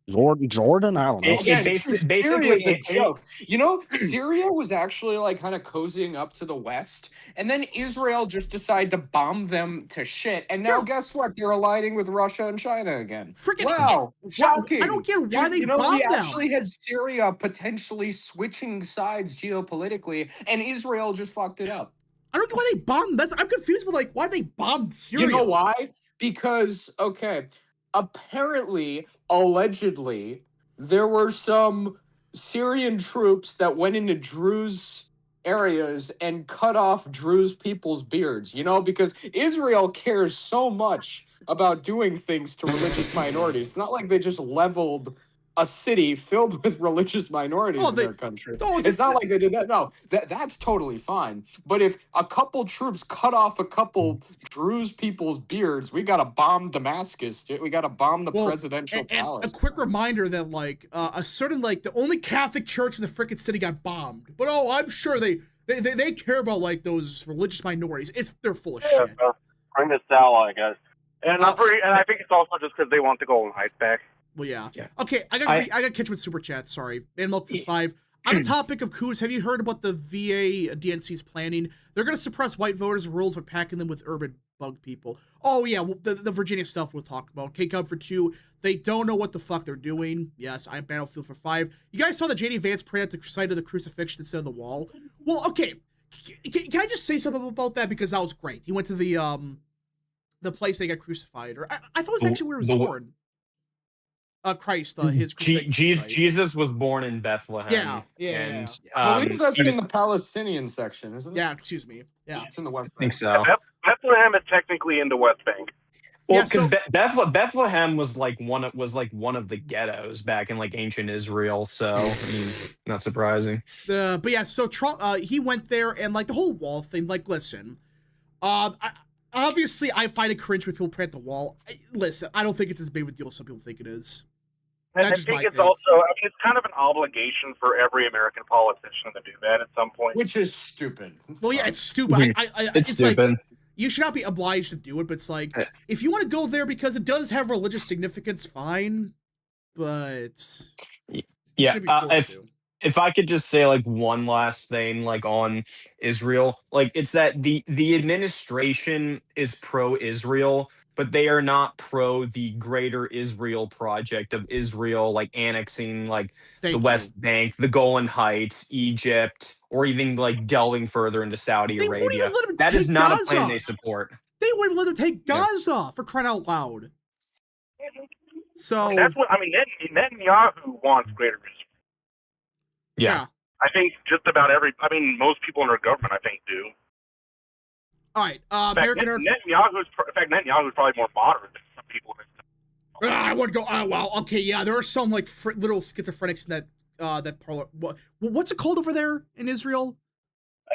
Speaker 4: Jordan, I don't know.
Speaker 3: It
Speaker 2: Syria's a
Speaker 3: it-
Speaker 2: joke. You know, Syria was actually like kind of cozying up to the West, and then Israel just decided to bomb them to shit. And now,
Speaker 1: Yeah.
Speaker 2: guess what? They're aligning with Russia and China again.
Speaker 1: Freaking
Speaker 2: Wow, shocking!
Speaker 1: I don't get why they
Speaker 2: we
Speaker 1: bombed them.
Speaker 2: actually had Syria potentially switching sides geopolitically, and Israel just fucked it up.
Speaker 1: I don't get why they bombed. I'm confused with like why they bombed Syria.
Speaker 2: You know why? Because apparently, allegedly, there were some Syrian troops that went into Druze areas and cut off Druze people's beards. You know, because Israel cares so much about doing things to religious minorities. It's not like they just leveled a city filled with religious minorities in their country. It's not like they did that. No, that's totally fine. But if a couple troops cut off a couple Druze people's beards, we got to bomb Damascus. We got to bomb the presidential palace.
Speaker 1: And a quick reminder that like a certain like the only Catholic church in the frickin' city got bombed. But I'm sure they care about like those religious minorities. They're full of shit.
Speaker 5: Bring this ally, guys. And I think it's also just because they want the Golden Heights back.
Speaker 1: Well, yeah. Okay, I got catch with super chat. Sorry, and milk for 5. On the topic of coups, have you heard about the VA DNC's planning? They're going to suppress white voters' rules by packing them with urban bug people. Oh yeah, well, the Virginia stuff we'll talk about. K-Cub for 2. They don't know what the fuck they're doing. Yes, I'm Battlefield for 5. You guys saw that JD Vance prayed at the site of the crucifixion instead of the wall. Well, okay. Can I just say something about that because that was great? He went to the place they got crucified, or I thought it was actually where he was born. Christ, his
Speaker 3: Jesus was born in Bethlehem.
Speaker 1: Yeah.
Speaker 2: I believe that's in the Palestinian section, isn't it?
Speaker 1: Yeah, excuse me. Yeah,
Speaker 2: it's in the West Bank.
Speaker 3: I think so.
Speaker 5: Bethlehem is technically in the West Bank.
Speaker 3: Well, because Bethlehem was like one of the ghettos back in like ancient Israel, so I mean, not surprising.
Speaker 1: But yeah, so Trump, he went there and like the whole wall thing. Like, listen, obviously I find it cringe when people pray at the wall. Listen, I don't think it's as big of a deal as some people think it is.
Speaker 5: I think it's also, it's kind of an obligation for every American politician to do that at some point.
Speaker 2: Which is stupid.
Speaker 1: Well, yeah, it's stupid.
Speaker 3: It's stupid.
Speaker 1: Like, you should not be obliged to do it, but it's like, if you want to go there because it does have religious significance, fine. But
Speaker 3: yeah, if I could just say like one last thing, like on Israel, like it's that the administration is pro-Israel, but they are not pro the greater Israel project of Israel, like annexing like the West Bank, the Golan Heights, Egypt, or even like delving further into Saudi Arabia. That is not a plan they support.
Speaker 1: They wouldn't let them take Gaza for crying out loud. So
Speaker 5: that's what I mean. Netanyahu wants greater Israel.
Speaker 3: Yeah.
Speaker 5: I think just about most people in our government, I think, do.
Speaker 1: All right, American
Speaker 5: Netanyahu's probably more moderate than some people.
Speaker 1: I would go. Oh well, okay, yeah. There are some like little schizophrenics in that parlor. What's it called over there in Israel?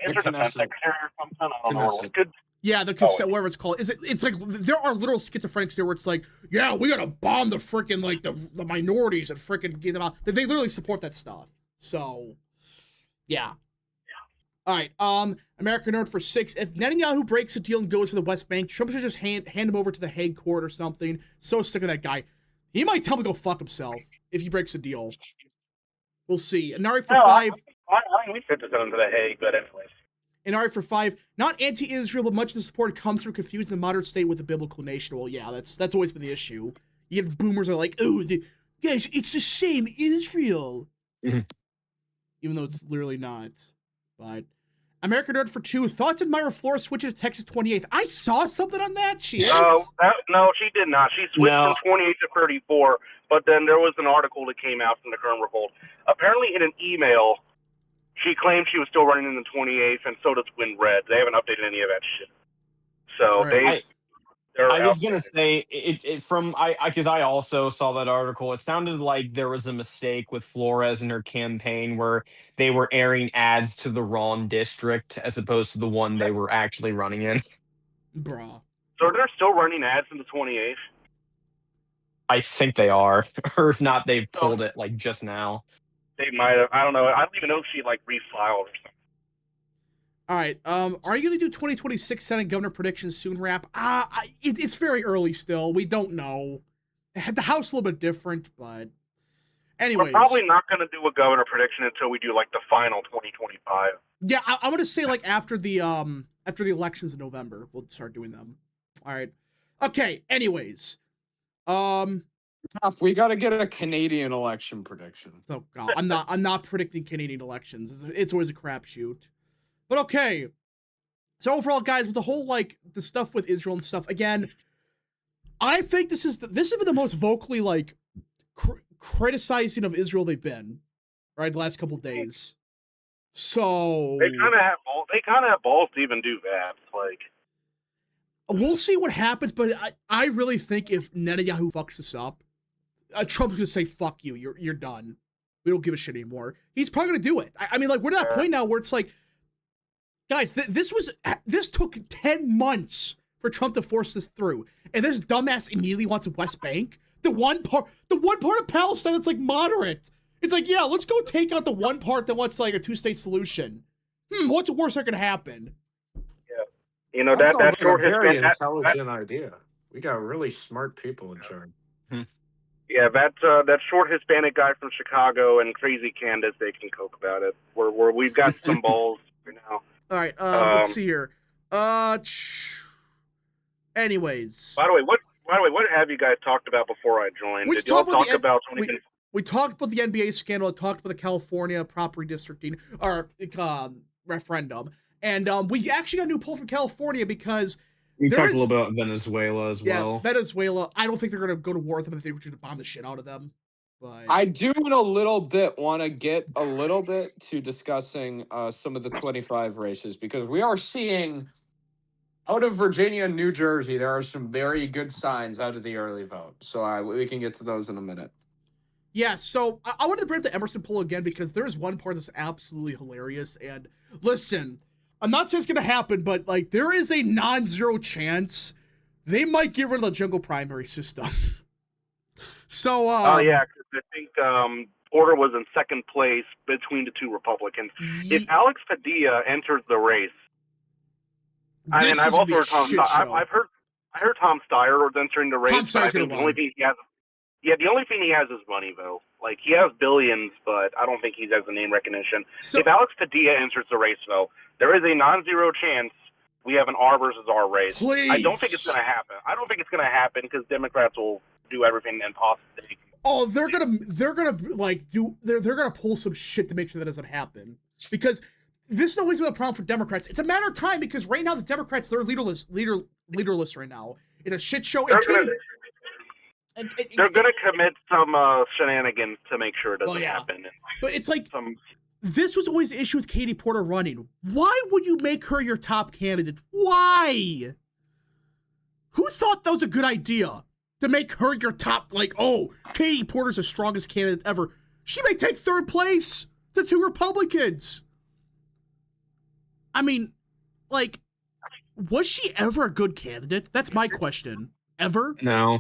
Speaker 5: Interdefense Secretary or something. I don't know.
Speaker 1: Yeah, whatever it's called. It's like there are little schizophrenics there where it's like, yeah, we gotta bomb the freaking like the minorities and freaking get them out. They literally support that stuff. So, yeah. All right, American Nerd for 6. If Netanyahu breaks a deal and goes to the West Bank, Trump should just hand him over to the Hague court or something. So sick of that guy. He might tell him to go fuck himself if he breaks a deal. We'll see. Inari for 5.
Speaker 5: I mean, we should send him to the Hague, but anyways.
Speaker 1: Inari for 5. Not anti-Israel, but much of the support comes from confusing the moderate state with a biblical nation. Well, yeah, that's always been the issue. You have boomers that are like, oh, guys, it's the same Israel.
Speaker 3: Mm-hmm.
Speaker 1: Even though it's literally not. But American Nerd for 2. Thoughts on Myra Flores switching to Texas 28th? I saw something on that. She is.
Speaker 5: No, she did not. She switched from 28 to 34, but then there was an article that came out from the Kern Revolt. Apparently, in an email, she claimed she was still running in the 28th, and so does Win Red. They haven't updated any of that shit. So
Speaker 3: I was gonna say because I also saw that article. It sounded like there was a mistake with Flores and her campaign where they were airing ads to the wrong district as opposed to the one they were actually running in.
Speaker 1: Bruh.
Speaker 5: So they're still running ads in the 28th?
Speaker 3: I think they are, or if not, they've pulled it like just now.
Speaker 5: They might have. I don't know. I don't even know if she like refiled or something.
Speaker 1: All right. Are you going to do 2026 Senate governor predictions soon, Rap? It's very early still. We don't know. the House a little bit different, but anyways.
Speaker 5: We're probably not going to do a governor prediction until we do like the final 2025.
Speaker 1: Yeah, I'm gonna say like after the elections in November, we'll start doing them. All right. Okay. Anyways,
Speaker 2: we got to get a Canadian election prediction.
Speaker 1: Oh God, I'm not predicting Canadian elections. It's always a crapshoot. But okay. So overall, guys, with the whole like the stuff with Israel and stuff, again, I think this has been the most vocally like criticizing of Israel they've been, right? The last couple of days. So
Speaker 5: they kind of have balls to even do that. Like,
Speaker 1: we'll see what happens, but I really think if Netanyahu fucks this up, Trump's gonna say "fuck you, you're done. We don't give a shit anymore." He's probably gonna do it. I mean, like we're at that point now where it's like, guys, this took 10 months for Trump to force this through, and this dumbass immediately wants a West Bank, the one part of Palestine that's like moderate. It's like, yeah, let's go take out the one part that wants like a 2-state solution. What's worse that could happen?
Speaker 5: Yeah, you know that
Speaker 2: sounds
Speaker 5: short
Speaker 2: like a very
Speaker 5: Hispanic,
Speaker 2: intelligent idea. We got really smart people in charge.
Speaker 5: Yeah, that short Hispanic guy from Chicago and crazy Candace, they can coke about it. We've got some balls right now.
Speaker 1: All right, let's see here. Anyways.
Speaker 5: By the way, what have you guys talked about before I joined? Did y'all talk about
Speaker 1: we talked about the NBA scandal, talked about the California proper redistricting or referendum, and we actually got a new poll from California because
Speaker 3: we talked a little bit about Venezuela as well.
Speaker 1: Yeah, Venezuela. I don't think they're going to go to war with them. I think we're going to bomb the shit out of them. But
Speaker 2: I do in a little bit want to get a little bit to discussing some of the 25 races because we are seeing out of Virginia and New Jersey, there are some very good signs out of the early vote. So we can get to those in a minute.
Speaker 1: Yeah, so I wanted to bring up the Emerson poll again because there is one part that's absolutely hilarious. And listen, I'm not saying it's going to happen, but like there is a non-zero chance they might get rid of the jungle primary system. So,
Speaker 5: yeah, because I think Porter was in second place between the two Republicans. If Alex Padilla enters the race, I mean, I've also heard I heard Tom Steyer was entering the race. But I think the only thing he has, the only thing he has is money, though. Like he has billions, but I don't think he has the name recognition. So, if Alex Padilla enters the race, though, there is a non-zero chance we have an R versus R race.
Speaker 1: Please.
Speaker 5: I don't think it's going to happen. I don't think it's going to happen because Democrats will do everything impossible.
Speaker 1: Oh, they're gonna like they're gonna pull some shit to make sure that doesn't happen because this is always been a problem for Democrats. It's a matter of time because right now the Democrats they're leaderless right now. It's a shit show.
Speaker 5: They're gonna commit some shenanigans to make sure it doesn't happen.
Speaker 1: But it's like this was always the issue with Katie Porter running. Why would you make her your top candidate? Why? Who thought that was a good idea? To make her your top, like, oh, Katie Porter's the strongest candidate ever. She may take third place. The two Republicans. I mean, like, was she ever a good candidate? That's my question. Ever?
Speaker 3: No.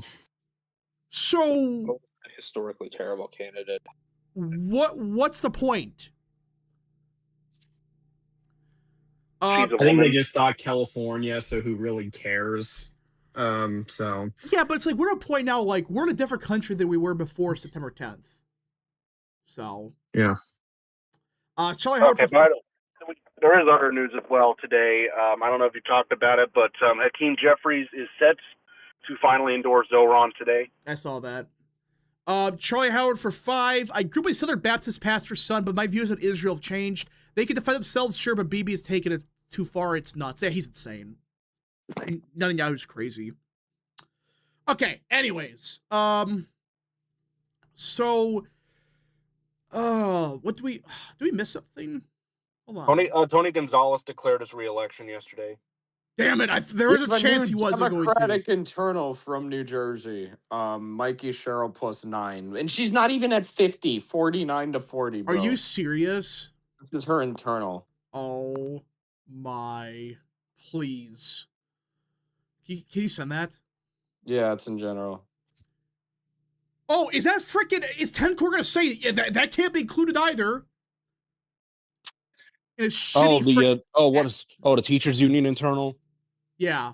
Speaker 1: So,
Speaker 6: a historically terrible candidate.
Speaker 1: What's the point?
Speaker 3: I think they just thought California, so who really cares? So
Speaker 1: yeah, but it's like we're at a point now, like we're in a different country than we were before September 10th. So
Speaker 3: yeah.
Speaker 1: Charlie Howard.
Speaker 5: There is other news as well today. I don't know if you talked about it, but Hakeem Jeffries is set to finally endorse Zoran today.
Speaker 1: I saw that. Charlie Howard for 5. I grew up a Southern Baptist pastor's son, but my views on Israel have changed. They can defend themselves, sure, but Bibi has taken it too far. It's nuts. Yeah, he's insane. Netanyahu's crazy. Okay, anyways. So what do we miss something? Hold on.
Speaker 5: Tony Gonzalez declared his re-election yesterday.
Speaker 1: Damn it, there was a chance he wasn't going to.
Speaker 2: Democratic internal from New Jersey, Mikey Sherrill +9. And she's not even at 50, 49 to 40, bro.
Speaker 1: Are you serious?
Speaker 2: This is her internal.
Speaker 1: Oh my, please. Can you send that?
Speaker 2: Yeah, it's in general.
Speaker 1: Oh, is 10 Corps gonna say that can't be included either? And it's shitty
Speaker 4: the teachers union internal.
Speaker 1: Yeah.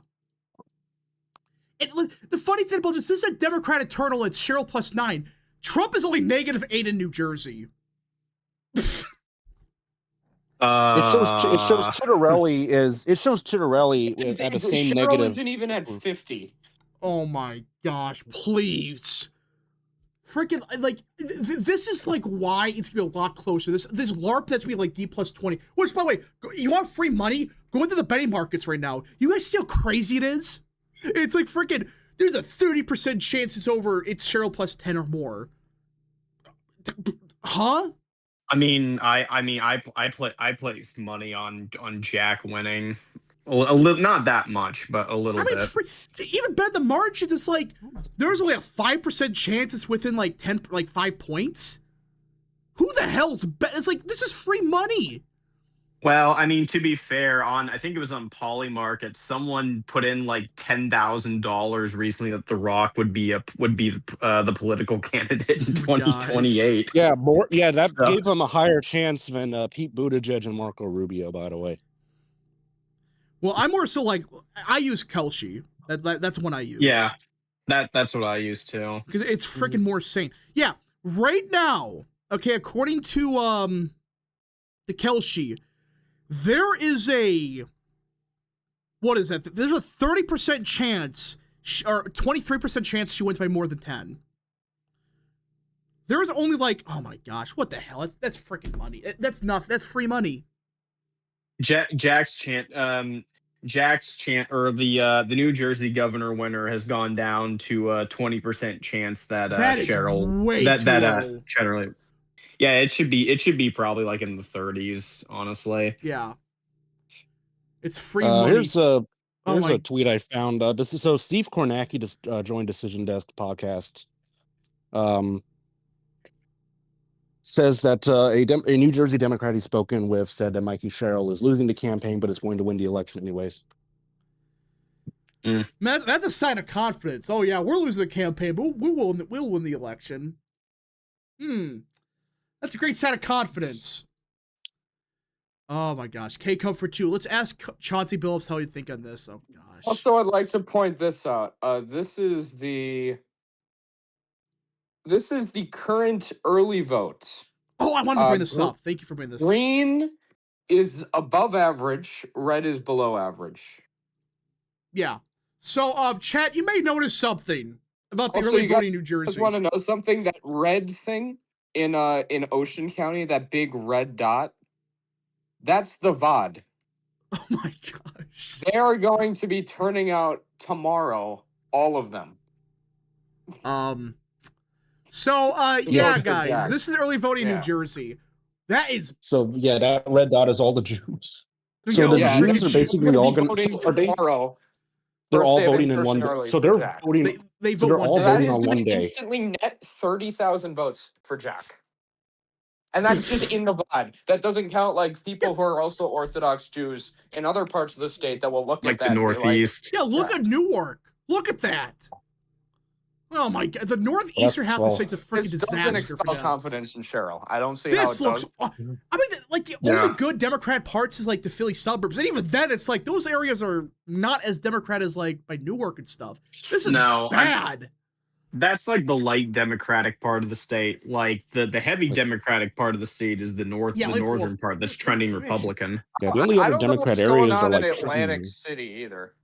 Speaker 1: the funny thing about this is a Democratic turtle. It's Cheryl +9. Trump is only -8 in New Jersey.
Speaker 4: It shows Tittarelli at the same
Speaker 2: Cheryl
Speaker 4: negative.
Speaker 2: isn't even at 50.
Speaker 1: Oh my gosh! Please, freaking like this is like why it's gonna be a lot closer. This LARP that's gonna be like D+20. Which, by the way, you want free money? Go into the betting markets right now. You guys see how crazy it is? It's like freaking. There's a 30% chance it's Cheryl +10 or more. Huh?
Speaker 3: I placed money on Jack winning. A little, not that much, but a little bit.
Speaker 1: It's free. Even bet the margins. It's like there's only a 5% chance it's within like 5 points. Who the hell's bet? It's like this is free money.
Speaker 3: Well, I mean, to be fair, I think it was on Polymarket, someone put in like $10,000 recently that The Rock would be the political candidate in 2028.
Speaker 4: Yeah, that gave him a higher chance than Pete Buttigieg and Marco Rubio, by the way.
Speaker 1: Well, I'm more so like I use Kelce. That's one I use.
Speaker 3: Yeah, that's what I use too.
Speaker 1: Because it's freaking more sane. Yeah, right now, okay, according to the Kelce, there is what is that? There's a 30% chance or 23% chance she wins by more than 10. There's only like, oh my gosh, what the hell? That's freaking money. That's nothing. That's free money.
Speaker 3: Jack's chant, or the New Jersey governor winner has gone down to a 20% chance that Cheryl
Speaker 1: way too low.
Speaker 3: generally. Yeah, it should be probably like in the 30s, honestly.
Speaker 1: Yeah. It's free money.
Speaker 4: Here's a tweet I found. So Steve Kornacki just joined Decision Desk podcast. Says that a New Jersey Democrat he's spoken with said that Mikey Sherrill is losing the campaign, but is going to win the election anyways.
Speaker 1: Man, that's a sign of confidence. Oh yeah, we're losing the campaign, but we'll win the election. That's a great sign of confidence. Oh my gosh, K Comfort 2. Let's ask Chauncey Billups how you think on this. Oh gosh.
Speaker 2: Also, I'd like to point this out. This is the current early vote.
Speaker 1: Oh, I wanted to bring this up. Thank you for bringing this up.
Speaker 2: Green is above average. Red is below average.
Speaker 1: Yeah. So, chat, you may notice something about the early voting in New Jersey.
Speaker 2: I just want to know something. That red thing in Ocean County, that big red dot, that's the VOD.
Speaker 1: Oh my gosh.
Speaker 2: They are going to be turning out tomorrow, all of them.
Speaker 1: So, yeah, guys, this is early voting in New Jersey. That is...
Speaker 4: So, yeah, that red dot is all the Jews. So the Jews are basically all going to... They're all voting in one day. So they're voting... They're all voting on one day.
Speaker 2: Instantly net 30,000 votes for Jack. And that's just in the VOD. That doesn't count like people who are also Orthodox Jews in other parts of the state that will look at that.
Speaker 3: Like the Northeast.
Speaker 1: Yeah, look at Newark. Look at that. Oh my god, the northeastern half of the state's a freaking disaster.
Speaker 2: This doesn't expel confidence in Cheryl. I don't see
Speaker 1: this
Speaker 2: how it
Speaker 1: looks. I mean, like the only good Democrat parts is like the Philly suburbs, and even then, it's like those areas are not as Democrat as like by Newark and stuff. This is bad.
Speaker 3: That's like the light Democratic part of the state. Like the heavy Democratic part of the state is the northern part that's trending Republican.
Speaker 4: Yeah, the only other Democrat areas are like
Speaker 2: Atlantic City either.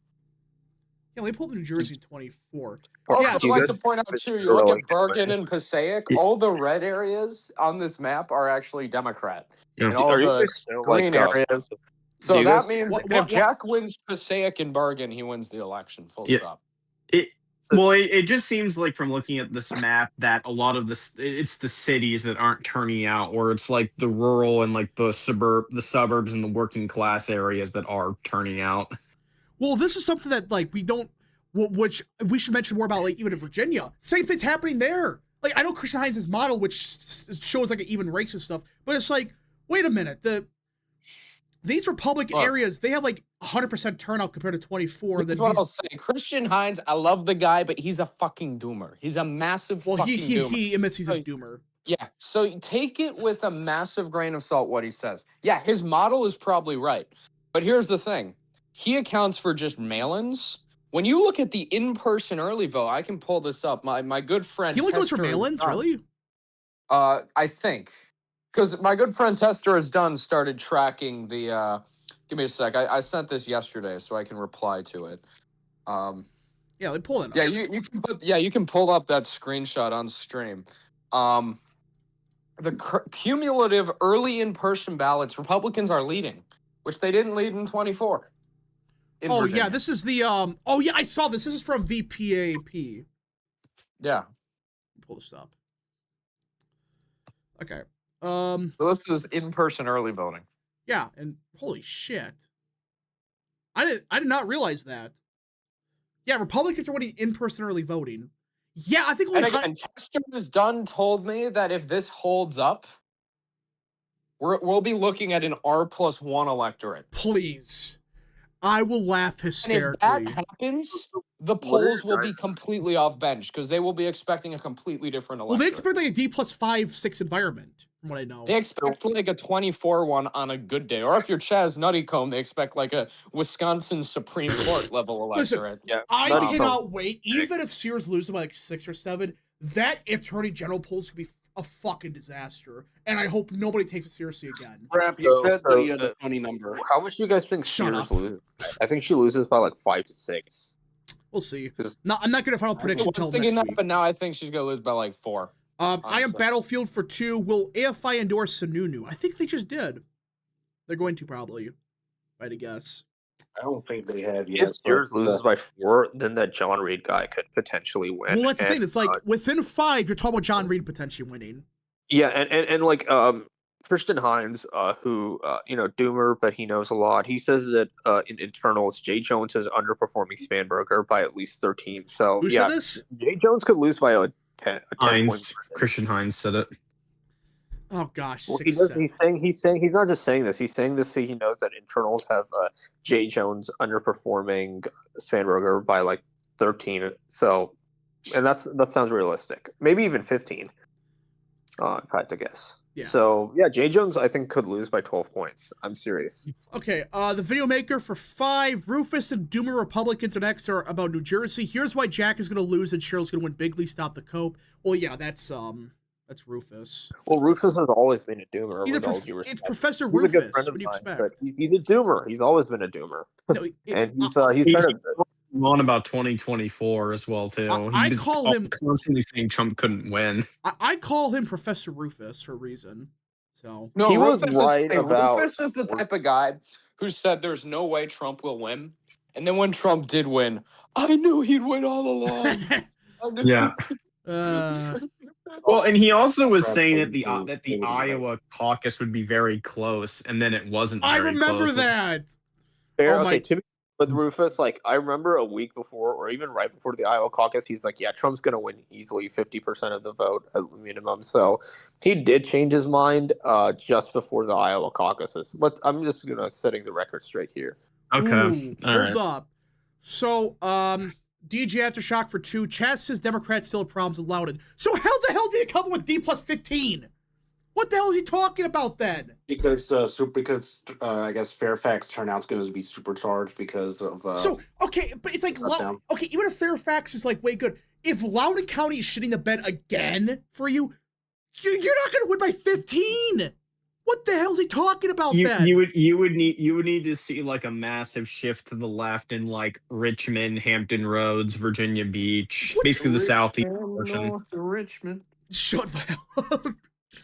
Speaker 1: Yeah, they pulled New Jersey 24.
Speaker 2: Also, I'd like to point out too, you look at Bergen and Passaic, all the red areas on this map are actually Democrat. And all the green areas. So that means if Jack wins Passaic and Bergen, he wins the election, full stop.
Speaker 3: It just seems like from looking at this map that a lot of it's the cities that aren't turning out, or it's like the rural and like the suburbs and the working class areas that are turning out.
Speaker 1: Well, this is something that like which we should mention more about, like even in Virginia. Same thing's happening there. Like I know Christian Heinz's model, which shows like an even race and stuff, but it's like, wait a minute, these Republican areas, they have like 100% turnout compared to 24.
Speaker 2: That's what I'll say. Christian Heinz, I love the guy, but he's a fucking doomer. He's a massive fucking doomer.
Speaker 1: He admits he's a doomer.
Speaker 2: Yeah, so take it with a massive grain of salt what he says. Yeah, his model is probably right. But here's the thing. He accounts for just mail-ins, when you look at the in-person early vote, I can pull this up. My good friend
Speaker 1: He only goes for
Speaker 2: Tester is
Speaker 1: mail-ins,
Speaker 2: done.
Speaker 1: really?
Speaker 2: I think. Because my good friend Tester is done started tracking the give me a sec. I sent this yesterday so I can reply to it.
Speaker 1: Yeah, they pull that up.
Speaker 2: Yeah, you can pull up that screenshot on stream. The cumulative early in-person ballots, Republicans are leading, which they didn't lead in 24.
Speaker 1: Oh yeah, this is the oh yeah, I saw this. This is from VPAP.
Speaker 2: Yeah.
Speaker 1: Pull this up. Okay.
Speaker 2: So this is in-person early voting.
Speaker 1: Yeah, and holy shit. I did not realize that. Yeah, Republicans are winning in-person early voting. Yeah, I think
Speaker 2: and again, Tester is done told me that if this holds up, we'll be looking at an R+1 electorate.
Speaker 1: Please. I will laugh hysterically.
Speaker 2: And if that happens, the polls will be completely off bench because they will be expecting a completely different electorate.
Speaker 1: Well, they expect like a D+5-6 environment, from what I know.
Speaker 2: They expect like a 24 one on a good day. Or if you're Chaz Nuttycombe, they expect like a Wisconsin Supreme Court level electorate.
Speaker 1: Listen, I cannot wait. Even if Sears loses by like 6 or 7, that Attorney General polls could be a fucking disaster. And I hope nobody takes it seriously again.
Speaker 4: You said the funny number.
Speaker 6: How much do you guys think Sears loses? I think she loses by like 5 to 6.
Speaker 1: We'll see. No, I'm not going to final prediction until next week.
Speaker 2: But now I think she's going to lose by like 4.
Speaker 1: I am Battlefield for 2. Will AFI endorse Sununu? I think they just did. They're going to probably, if I had to guess.
Speaker 7: I don't think they have yet.
Speaker 6: If Sears loses by 4, then that John Reed guy could potentially win.
Speaker 1: Well, that's the thing. It's like within 5, you're talking about John Reed potentially winning.
Speaker 6: Yeah, and like Christian Hines, who Doomer, but he knows a lot. He says that in internals, Jay Jones is underperforming Spanberger by at least 13. So
Speaker 1: who said this?
Speaker 6: Jay Jones could lose by a 10
Speaker 3: Hines, Christian Hines said it.
Speaker 1: Oh gosh,
Speaker 6: well, he's not just saying this. He's saying this so he knows that internals have Jay Jones underperforming Spanberger by like 13. So, and that sounds realistic. Maybe even 15. If I had to guess.
Speaker 1: Yeah.
Speaker 6: So yeah, Jay Jones I think could lose by 12 points. I'm serious.
Speaker 1: Okay. The video maker for 5. Rufus and Doomer Republicans and X are about New Jersey. Here's why Jack is going to lose and Cheryl's going to win bigly. Stop the cope. Well, yeah, that's Rufus.
Speaker 6: Well, Rufus has always been a doomer.
Speaker 1: It's Professor Rufus.
Speaker 6: He's a good friend of
Speaker 1: what do you
Speaker 6: mine,
Speaker 1: expect?
Speaker 6: He's a doomer. He's always been a doomer.
Speaker 1: No,
Speaker 6: and he's kind of
Speaker 3: on about 2024 as well too.
Speaker 1: I call him
Speaker 3: constantly saying Trump couldn't win.
Speaker 1: I call him Professor Rufus for a reason. So
Speaker 6: no, he was right about
Speaker 2: Rufus is the type of guy who said there's no way Trump will win, and then when Trump did win, I knew he'd win all along.
Speaker 3: Yeah. Well, and he also was saying that the Iowa caucus would be very close, and then it wasn't.
Speaker 1: I remember
Speaker 3: close.
Speaker 1: that.
Speaker 6: With Rufus, like I remember a week before, or even right before the Iowa caucus, he's like, "Yeah, Trump's going to win easily, 50% of the vote at minimum." So he did change his mind just before the Iowa caucuses. But I'm just setting the record straight here.
Speaker 3: Okay,
Speaker 1: hold up. So, DJ Aftershock for 2. Chaz says Democrats still have problems with Loudon. So how the hell did he come up with D+15? What the hell is he talking about then?
Speaker 7: Because I guess Fairfax turnout's going to be supercharged because of.
Speaker 1: So okay, but it's like okay, even if Fairfax is like way good, if Loudoun County is shitting the bed again for you, you're not going to win by 15. What the hell is he talking about then?
Speaker 3: You would need to see like a massive shift to the left in like Richmond, Hampton Roads, Virginia Beach, basically the southeast portion.
Speaker 2: North of Richmond.
Speaker 1: Shut the hell up.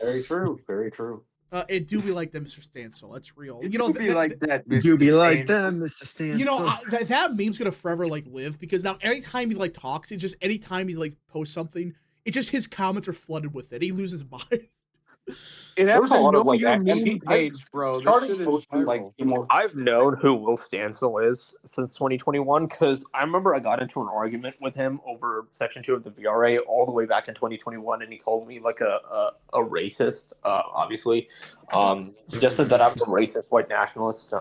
Speaker 7: Very true. Very true.
Speaker 1: It do be like that, Mr. Stansel. That's real.
Speaker 2: It do be like that, Mr.
Speaker 3: Do be like that, Mr. Stansel.
Speaker 1: You know, that meme's gonna forever like live because now anytime he like talks, it's just anytime he like posts something, it's just his comments are flooded with it. He loses his mind.
Speaker 2: It has
Speaker 6: a lot of like
Speaker 2: your meme page, bro.
Speaker 6: I've known who Will Stansel is since 2021 because I remember I got into an argument with him over Section 2 of the VRA all the way back in 2021, and he called me like a racist. Obviously, suggested that I'm a racist white nationalist.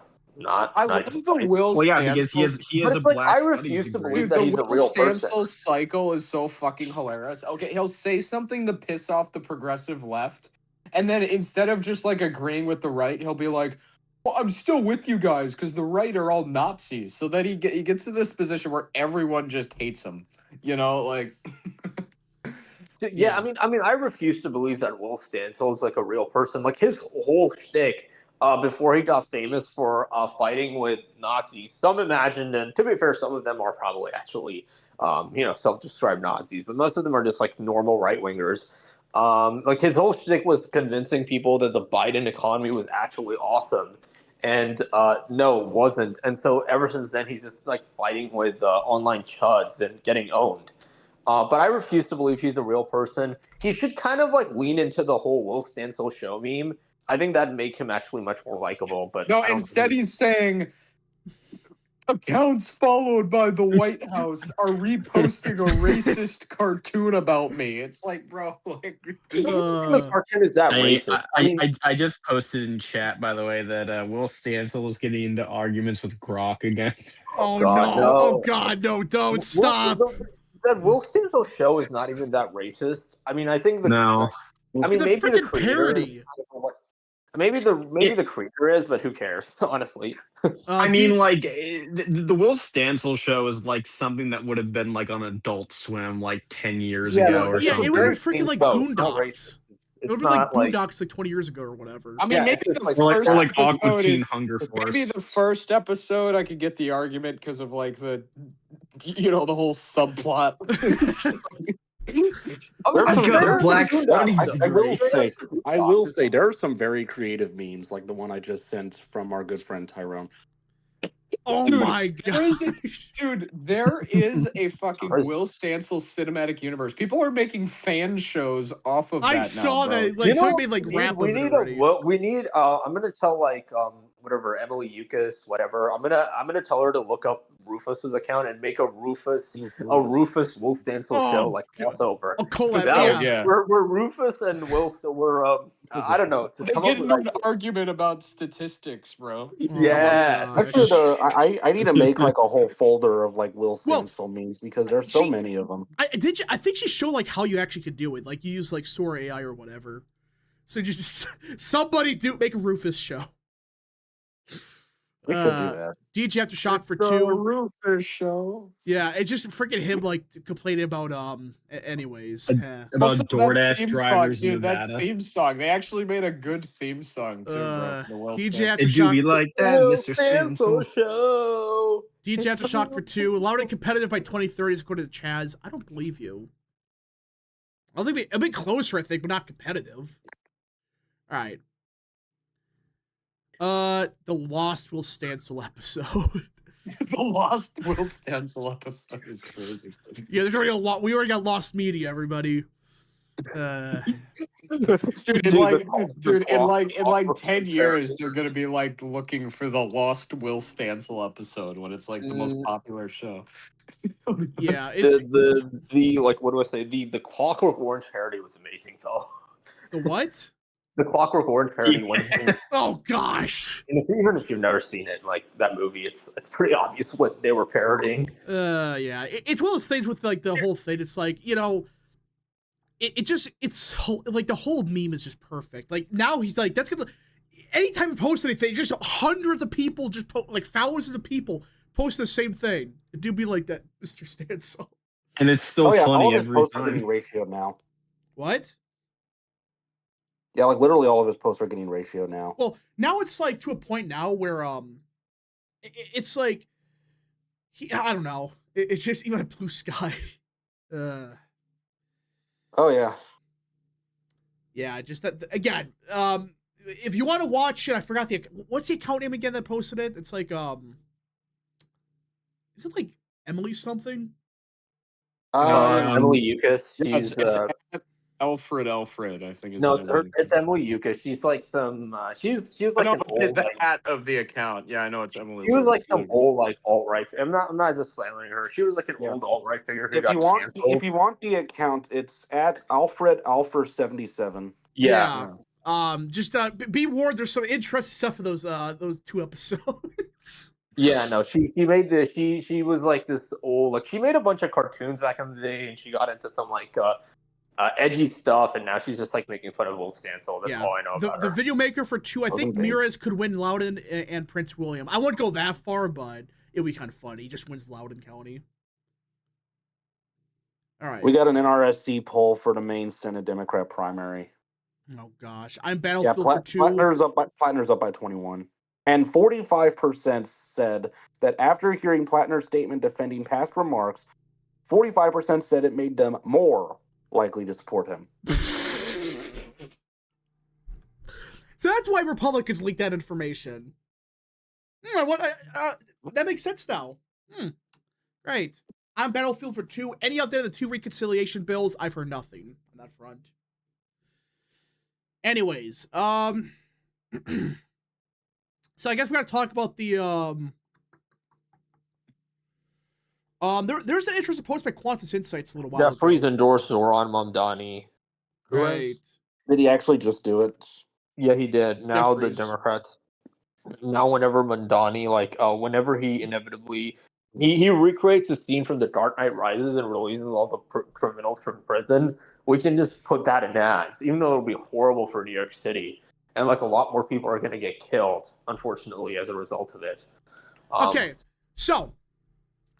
Speaker 2: I love the Will Stansel.
Speaker 3: Well, yeah, because he is a black.
Speaker 6: I refuse to believe that he's a real person.
Speaker 2: Stansel cycle is so fucking hilarious. Okay, he'll say something to piss off the progressive left. And then instead of just like agreeing with the right, he'll be like, well, I'm still with you guys because the right are all Nazis. So then he gets to this position where everyone just hates him. You know, like.
Speaker 6: Yeah, I mean, I refuse to believe that Will Stansel is like a real person. Like his whole shtick, before he got famous for fighting with Nazis, some imagined, and to be fair, some of them are probably actually, self-described Nazis, but most of them are just like normal right wingers. Like his whole shtick was convincing people that the Biden economy was actually awesome, and no, it wasn't. And so ever since then, he's just like fighting with online chuds and getting owned. But I refuse to believe he's a real person. He should kind of like lean into the whole Will Stansel show meme. I think that'd make him actually much more likable. But
Speaker 2: no, instead he's saying accounts followed by the White House are reposting a racist cartoon about me. It's like, bro, like
Speaker 6: the cartoon is that racist.
Speaker 3: I just posted in chat, by the way, that Will Stansel is getting into arguments with Grok again.
Speaker 1: Oh God, no! Oh God, no! Don't stop.
Speaker 6: That Will Stansel show is not even that racist. I mean, I think
Speaker 3: no.
Speaker 6: I mean, maybe the
Speaker 1: parody.
Speaker 6: Maybe the creator is, but who cares? Honestly,
Speaker 3: I mean, like the Will Stansel show is like something that would have been like on Adult Swim like 10 years ago or something.
Speaker 1: Yeah, it would be freaking like Boondocks. It would be like Boondocks like 20 years ago or whatever.
Speaker 2: I mean, maybe the first
Speaker 3: or like Aqua Teen Hunger Force.
Speaker 2: Maybe the first episode I could get the argument because of like the whole subplot.
Speaker 7: I will say there are some very creative memes, like the one I just sent from our good friend Tyrone.
Speaker 1: Oh my God,
Speaker 2: dude! There is a fucking Will Stansel cinematic universe. People are making fan shows off of that.
Speaker 1: I saw
Speaker 2: now,
Speaker 1: that. Like, somebody made like rap.
Speaker 6: We need I'm gonna tell like whatever Emily Yukas, whatever. I'm gonna tell her to look up Rufus's account and make a Rufus Will Stansel show like crossover.
Speaker 1: A collab,
Speaker 6: yeah. Where Rufus and Will were I don't know.
Speaker 2: They get into an argument about statistics, bro.
Speaker 6: Yeah.
Speaker 7: Actually, I need to make like a whole folder of like Will Stansel memes because there's so many of them.
Speaker 1: I think she showed like how you actually could do it. Like you use like Sora AI or whatever. So just somebody make a Rufus show.
Speaker 7: We should do that.
Speaker 1: DJ Aftershock for 2.
Speaker 2: Rufus show.
Speaker 1: Yeah, it's just freaking him like complaining about anyways.
Speaker 3: About DoorDash drivers in Nevada.
Speaker 2: That theme song. They actually made a good theme song too, bro.
Speaker 1: DJ Aftershock.
Speaker 3: It do be like that, Mr. Stansel
Speaker 6: show.
Speaker 1: DJ Aftershock for 2. Allowed and competitive by 2030 according to Chaz. I don't believe you. I think a bit closer, I think, but not competitive. All right. The Lost Will Stansel episode.
Speaker 2: The Lost Will Stansel episode is crazy.
Speaker 1: Yeah, there's already a lot. We already got Lost Media, everybody.
Speaker 2: Dude, in like 10 years, they're gonna be like looking for the Lost Will Stansel episode when it's like the most popular show.
Speaker 1: Yeah, it's
Speaker 6: the like what do I say? The Clockwork Orange parody was amazing though.
Speaker 1: The what?
Speaker 6: The Clockwork Orange parody.
Speaker 1: Oh gosh!
Speaker 6: Even if you've never seen it, like that movie, it's pretty obvious what they were parodying.
Speaker 1: Yeah, it's one of those things with like the whole thing. It's like it's like the whole meme is just perfect. Like now he's like that's gonna. Anytime he posts anything, just hundreds of people just like thousands of people post the same thing. It do be like that, Mr. Stansel.
Speaker 3: And it's still funny every time.
Speaker 7: Ratio now.
Speaker 1: What?
Speaker 7: Yeah, like literally all of his posts are getting ratio now.
Speaker 1: Well, now it's like to a point now where it's like I don't know. It's just even a Blue Sky.
Speaker 7: Oh yeah.
Speaker 1: Yeah, just that again. If you want to watch it, I forgot what's the account name again that posted it? It's like is it like Emily something?
Speaker 6: Emily Yukas.
Speaker 2: It's Alfred, I think.
Speaker 6: It's Emily Yukas. She's like some. She's like an old,
Speaker 2: the hat of the account. Yeah, I know it's Emily.
Speaker 6: She was like some old like alt right. I'm not just slandering her. She was like an old alt right figure who got canceled.
Speaker 7: If you want the account, it's at Alfred77.
Speaker 6: Yeah.
Speaker 1: Just be warned. There's some interesting stuff in those 2 episodes.
Speaker 6: Yeah, no, she made she was like this old, like she made a bunch of cartoons back in the day, and she got into some like edgy stuff, and now she's just like making fun of Will Stancil. That's all I know about
Speaker 1: the
Speaker 6: her.
Speaker 1: video maker for 2, I think Mirez could win Loudoun and Prince William. I wouldn't go that far, but it would be kind of funny. He just wins Loudoun County. All right.
Speaker 7: We got an NRSC poll for the Maine Senate Democrat primary.
Speaker 1: Oh gosh, I'm Battlefield for 2.
Speaker 7: Plattner's up by 21. And 45% said that after hearing Plattner's statement defending past remarks, 45% said it made them more likely to support him.
Speaker 1: So that's why Republicans leaked that information. That makes sense now. Right. I'm Battlefield for 2. Any update on the 2 reconciliation bills? I've heard nothing on that front. Anyways, so I guess we got to talk about the there's an interesting post by Qantas Insights a little while ago.
Speaker 6: Jeffries endorsed Zoran Mamdani.
Speaker 1: Right.
Speaker 7: Did he actually just do it?
Speaker 6: Yeah, he did. Now
Speaker 1: Jeffries.
Speaker 6: The Democrats. Now, whenever Mamdani, whenever he inevitably he recreates the scene from The Dark Knight Rises and releases all the criminals from prison, we can just put that in ads, even though it'll be horrible for New York City, and a lot more people are going to get killed, unfortunately, as a result of it.
Speaker 1: Okay, so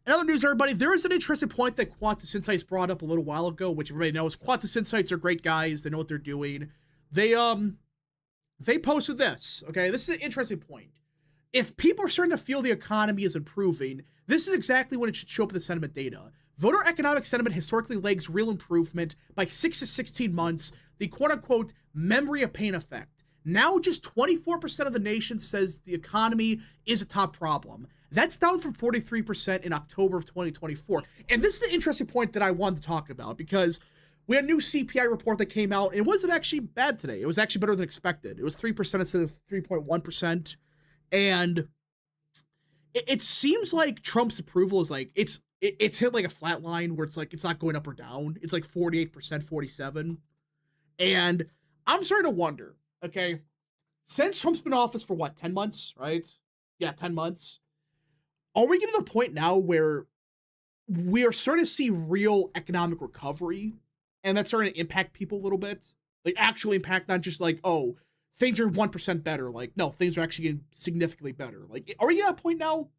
Speaker 1: in other news, everybody, there is an interesting point that Qantas Insights brought up a little while ago, which everybody knows. Qantas Insights are great guys; they know what they're doing. They posted this. Okay, this is an interesting point. If people are starting to feel the economy is improving, this is exactly when it should show up in the sentiment data. Voter economic sentiment historically lags real improvement by 6 to 16 months, the quote-unquote memory of pain effect. Now just 24% of the nation says the economy is a top problem. That's down from 43% in October of 2024. And this is the interesting point that I wanted to talk about, because we had a new CPI report that came out, and it wasn't actually bad today. It was actually better than expected. It was 3% instead of 3.1%. And it seems like Trump's approval is it's hit a flat line where it's not going up or down. It's 48%, 47%. And I'm starting to wonder, okay, since Trump's been in office for 10 months, right? Yeah, 10 months. Are we getting to the point now where we are starting to see real economic recovery, and that's starting to impact people a little bit? Actual impact, not just things are 1% better. No, things are actually getting significantly better. Are we at a point now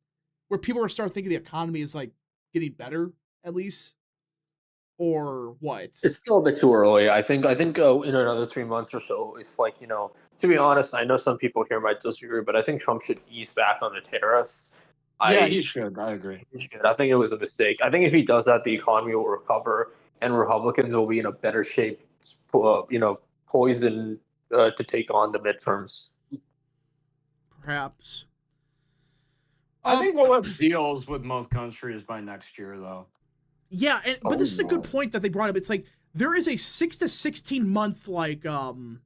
Speaker 1: where people are starting to think the economy is getting better, at least? Or what?
Speaker 6: It's still a bit too early. I think in another 3 months or so, it's to be honest, I know some people here might disagree, but I think Trump should ease back on the tariffs.
Speaker 2: He should. I agree.
Speaker 6: I think it was a mistake. I think if he does that, the economy will recover, and Republicans will be in a better shape, poised to take on the midterms.
Speaker 1: Perhaps.
Speaker 2: I think we'll have deals with most countries by next year, though.
Speaker 1: Yeah, but this is a good point that they brought up. It's there is a 6 to 16 month lag in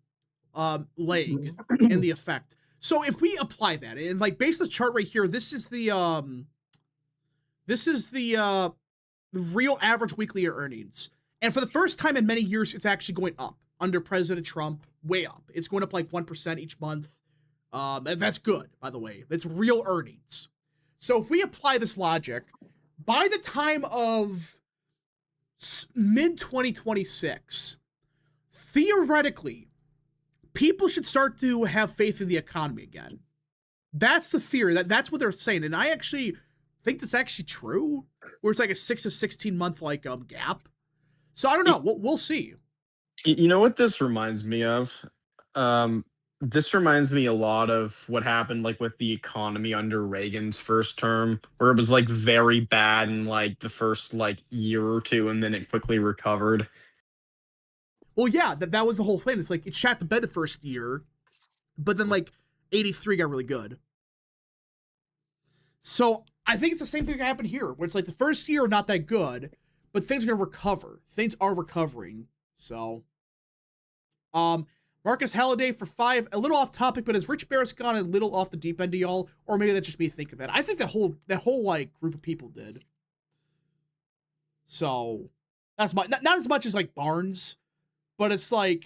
Speaker 1: the effect. So if we apply that, and based on the chart right here, this is the real average weekly earnings. And for the first time in many years, it's actually going up under President Trump, way up. It's going up 1% each month. And that's good, by the way. That's real earnings. So if we apply this logic, by the time of mid-2026, theoretically, people should start to have faith in the economy again. That's the theory. That's what they're saying. And I actually think that's actually true, where it's a 6 to 16 month gap. So I don't know. We'll see.
Speaker 3: You know what this reminds me of? This reminds me a lot of what happened with the economy under Reagan's first term, where it was very bad in the first year or two, and then it quickly recovered.
Speaker 1: Well, yeah, that was the whole thing. It's it shot to bed the first year, but then 83 got really good. So I think it's the same thing that happened here, where it's the first year not that good, but things are gonna recover. Things are recovering. So, Marcus Halliday for 5, a little off topic, but has Rich Barris gone a little off the deep end to y'all? Or maybe that's just me thinking that. I think that whole group of people did. So that's not as much as Barnes, but it's I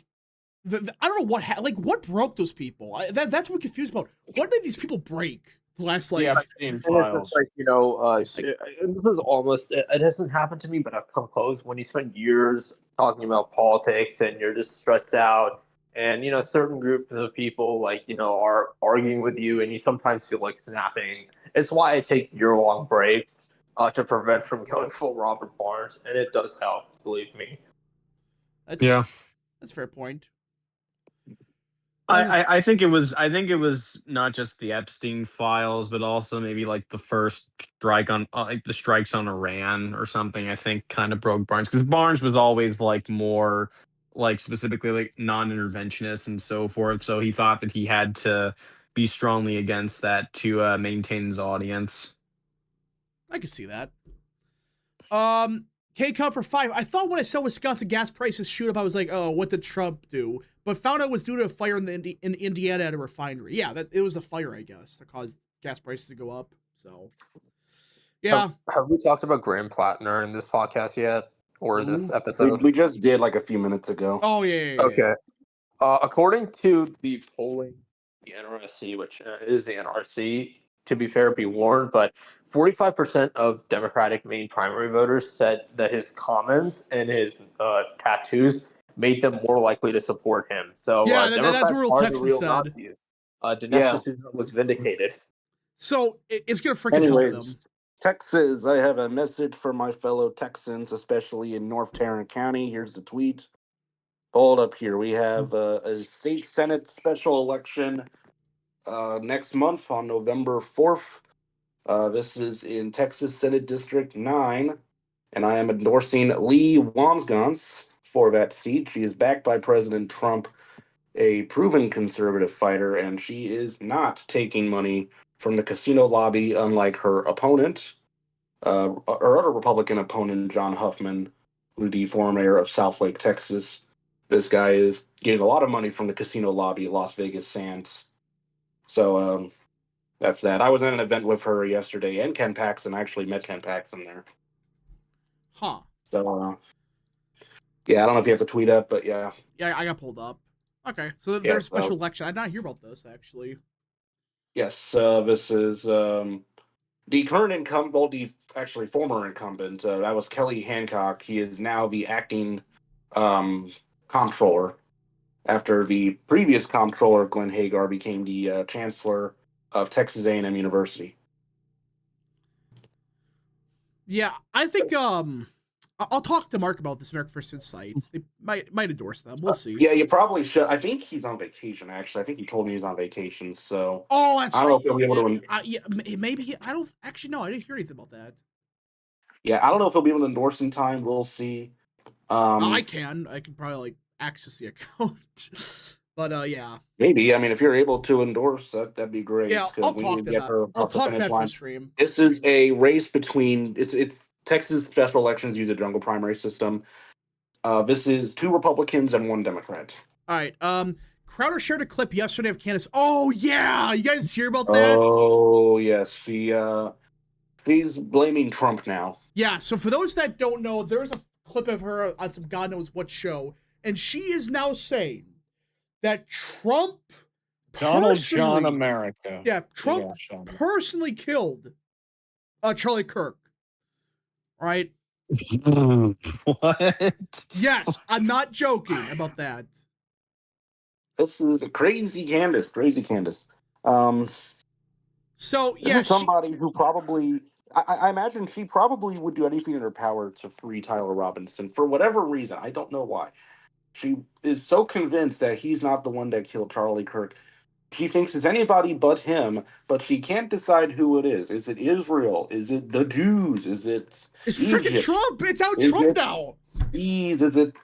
Speaker 1: don't know what what broke those people. That's what I'm confused about. What did these people break last like
Speaker 2: Epstein
Speaker 6: And it's
Speaker 2: files.
Speaker 6: just like, this is almost, it hasn't happened to me, but I've come close when you spend years talking about politics and you're just stressed out. And, certain groups of people, are arguing with you and you sometimes feel like snapping. It's why I take year-long breaks to prevent from going full Robert Barnes. And it does help, believe me.
Speaker 1: that's a fair point.
Speaker 3: I think it was not just the Epstein files, but also maybe like the first strike on like the strikes on Iran or something. I think kind of broke Barnes, because Barnes was always like more like specifically like non-interventionist and so forth. So he thought that he had to be strongly against that to maintain his audience.
Speaker 1: I could see that. K-Cup for 5. I thought when I saw Wisconsin gas prices shoot up, I was like, oh, what did Trump do? But found out it was due to a fire in Indiana at a refinery. Yeah, it was a fire, I guess, that caused gas prices to go up. So, yeah.
Speaker 6: Have we talked about Graham Plattner in this podcast yet? Or this episode?
Speaker 7: We just did like a few minutes ago.
Speaker 1: Oh, yeah.
Speaker 6: Okay. According to the polling, the NRSC, which is the NRC, to be fair, be warned, but 45% of Democratic main primary voters said that his comments and his tattoos made them more likely to support him. So
Speaker 1: yeah, that's
Speaker 6: Democrats
Speaker 1: what Real
Speaker 6: are the
Speaker 1: Texas
Speaker 6: real
Speaker 1: said.
Speaker 6: Nazis. Dinesh D'Souza was vindicated.
Speaker 1: So it's gonna freaking help them.
Speaker 7: Texas, I have a message for my fellow Texans, especially in North Tarrant County. Here's the tweet. Hold up here. We have a state Senate special election next month on November 4th. This is in Texas Senate District 9, and I am endorsing Lee Wambsgans for that seat. She is backed by President Trump, a proven conservative fighter, and she is not taking money from the casino lobby, unlike her opponent, her other Republican opponent, John Huffman, who's the former mayor of Southlake, Texas. This guy is getting a lot of money from the casino lobby at Las Vegas Sands. So that's that. I was at an event with her yesterday and Ken Paxton. I actually met Ken Paxton there.
Speaker 1: Huh.
Speaker 7: So, yeah, I don't know if you have to tweet up, but yeah.
Speaker 1: Yeah, I got pulled up. Okay, so there's a special election. I did not hear about this, actually.
Speaker 7: Yes, this is the current incumbent, well, the actually former incumbent. That was Kelly Hancock. He is now the acting comptroller after the previous comptroller, Glenn Hagar, became the chancellor of Texas A&M University.
Speaker 1: Yeah, I think I'll talk to Mark about this America First Insight. They might endorse them. We'll see.
Speaker 7: Yeah, you probably should. I think he's on vacation, actually. I think he told me he's on vacation, so...
Speaker 1: Oh, that's
Speaker 7: I don't know if he'll be able to...
Speaker 1: yeah, maybe... I don't... Actually, no, I didn't hear anything about that.
Speaker 7: Yeah, I don't know if he'll be able to endorse in time. We'll see.
Speaker 1: I can probably, like, access the account. But, yeah.
Speaker 7: Maybe. I mean, if you're able to endorse, that'd be great.
Speaker 1: Yeah, I'll talk to that. I'll talk to that for stream.
Speaker 7: This is a race between... It's Texas special elections use a jungle primary system. This is 2 Republicans and 1 Democrat.
Speaker 1: All right. Crowder shared a clip yesterday of Candace. Oh, yeah. You guys hear about that?
Speaker 7: Oh, yes. She's blaming Trump now.
Speaker 1: Yeah. So for those that don't know, there's a clip of her on some God knows what show. And she is now saying that Trump
Speaker 2: Donald John America.
Speaker 1: Yeah. Trump personally killed Charlie Kirk. Right?
Speaker 3: What?
Speaker 1: Yes, I'm not joking about that.
Speaker 7: This is a crazy Candace.
Speaker 1: So yeah,
Speaker 7: this is somebody who probably I imagine she probably would do anything in her power to free Tyler Robinson for whatever reason. I don't know why. She is so convinced that he's not the one that killed Charlie Kirk. She thinks it's anybody but him, but she can't decide who it is. Is it Israel? Is it the Jews? Is it
Speaker 1: freaking Trump? It's out Trump now.
Speaker 7: Is it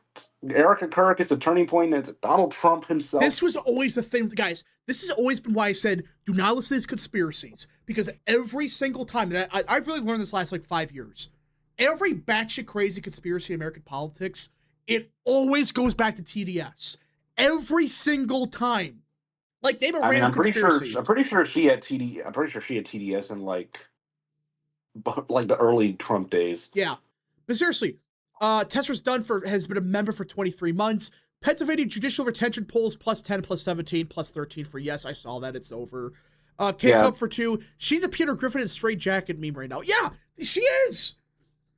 Speaker 7: Erica Kirk? It's a turning point. It's Donald Trump himself.
Speaker 1: This was always the thing, guys. This has always been why I said do not listen to these conspiracies, because every single time that I've really learned this last like 5 years, every batshit crazy conspiracy in American politics, it always goes back to TDS. Every single time. Like they've been random conspiracy.
Speaker 7: I'm pretty sure she had TDS in like the early Trump days.
Speaker 1: Yeah, but seriously, Tessera's has been a member for 23 months. Pennsylvania judicial retention polls +10, +17, +13 for yes. I saw that it's over. K-Cup for 2. She's a Peter Griffin in straight jacket meme right now. Yeah, she is.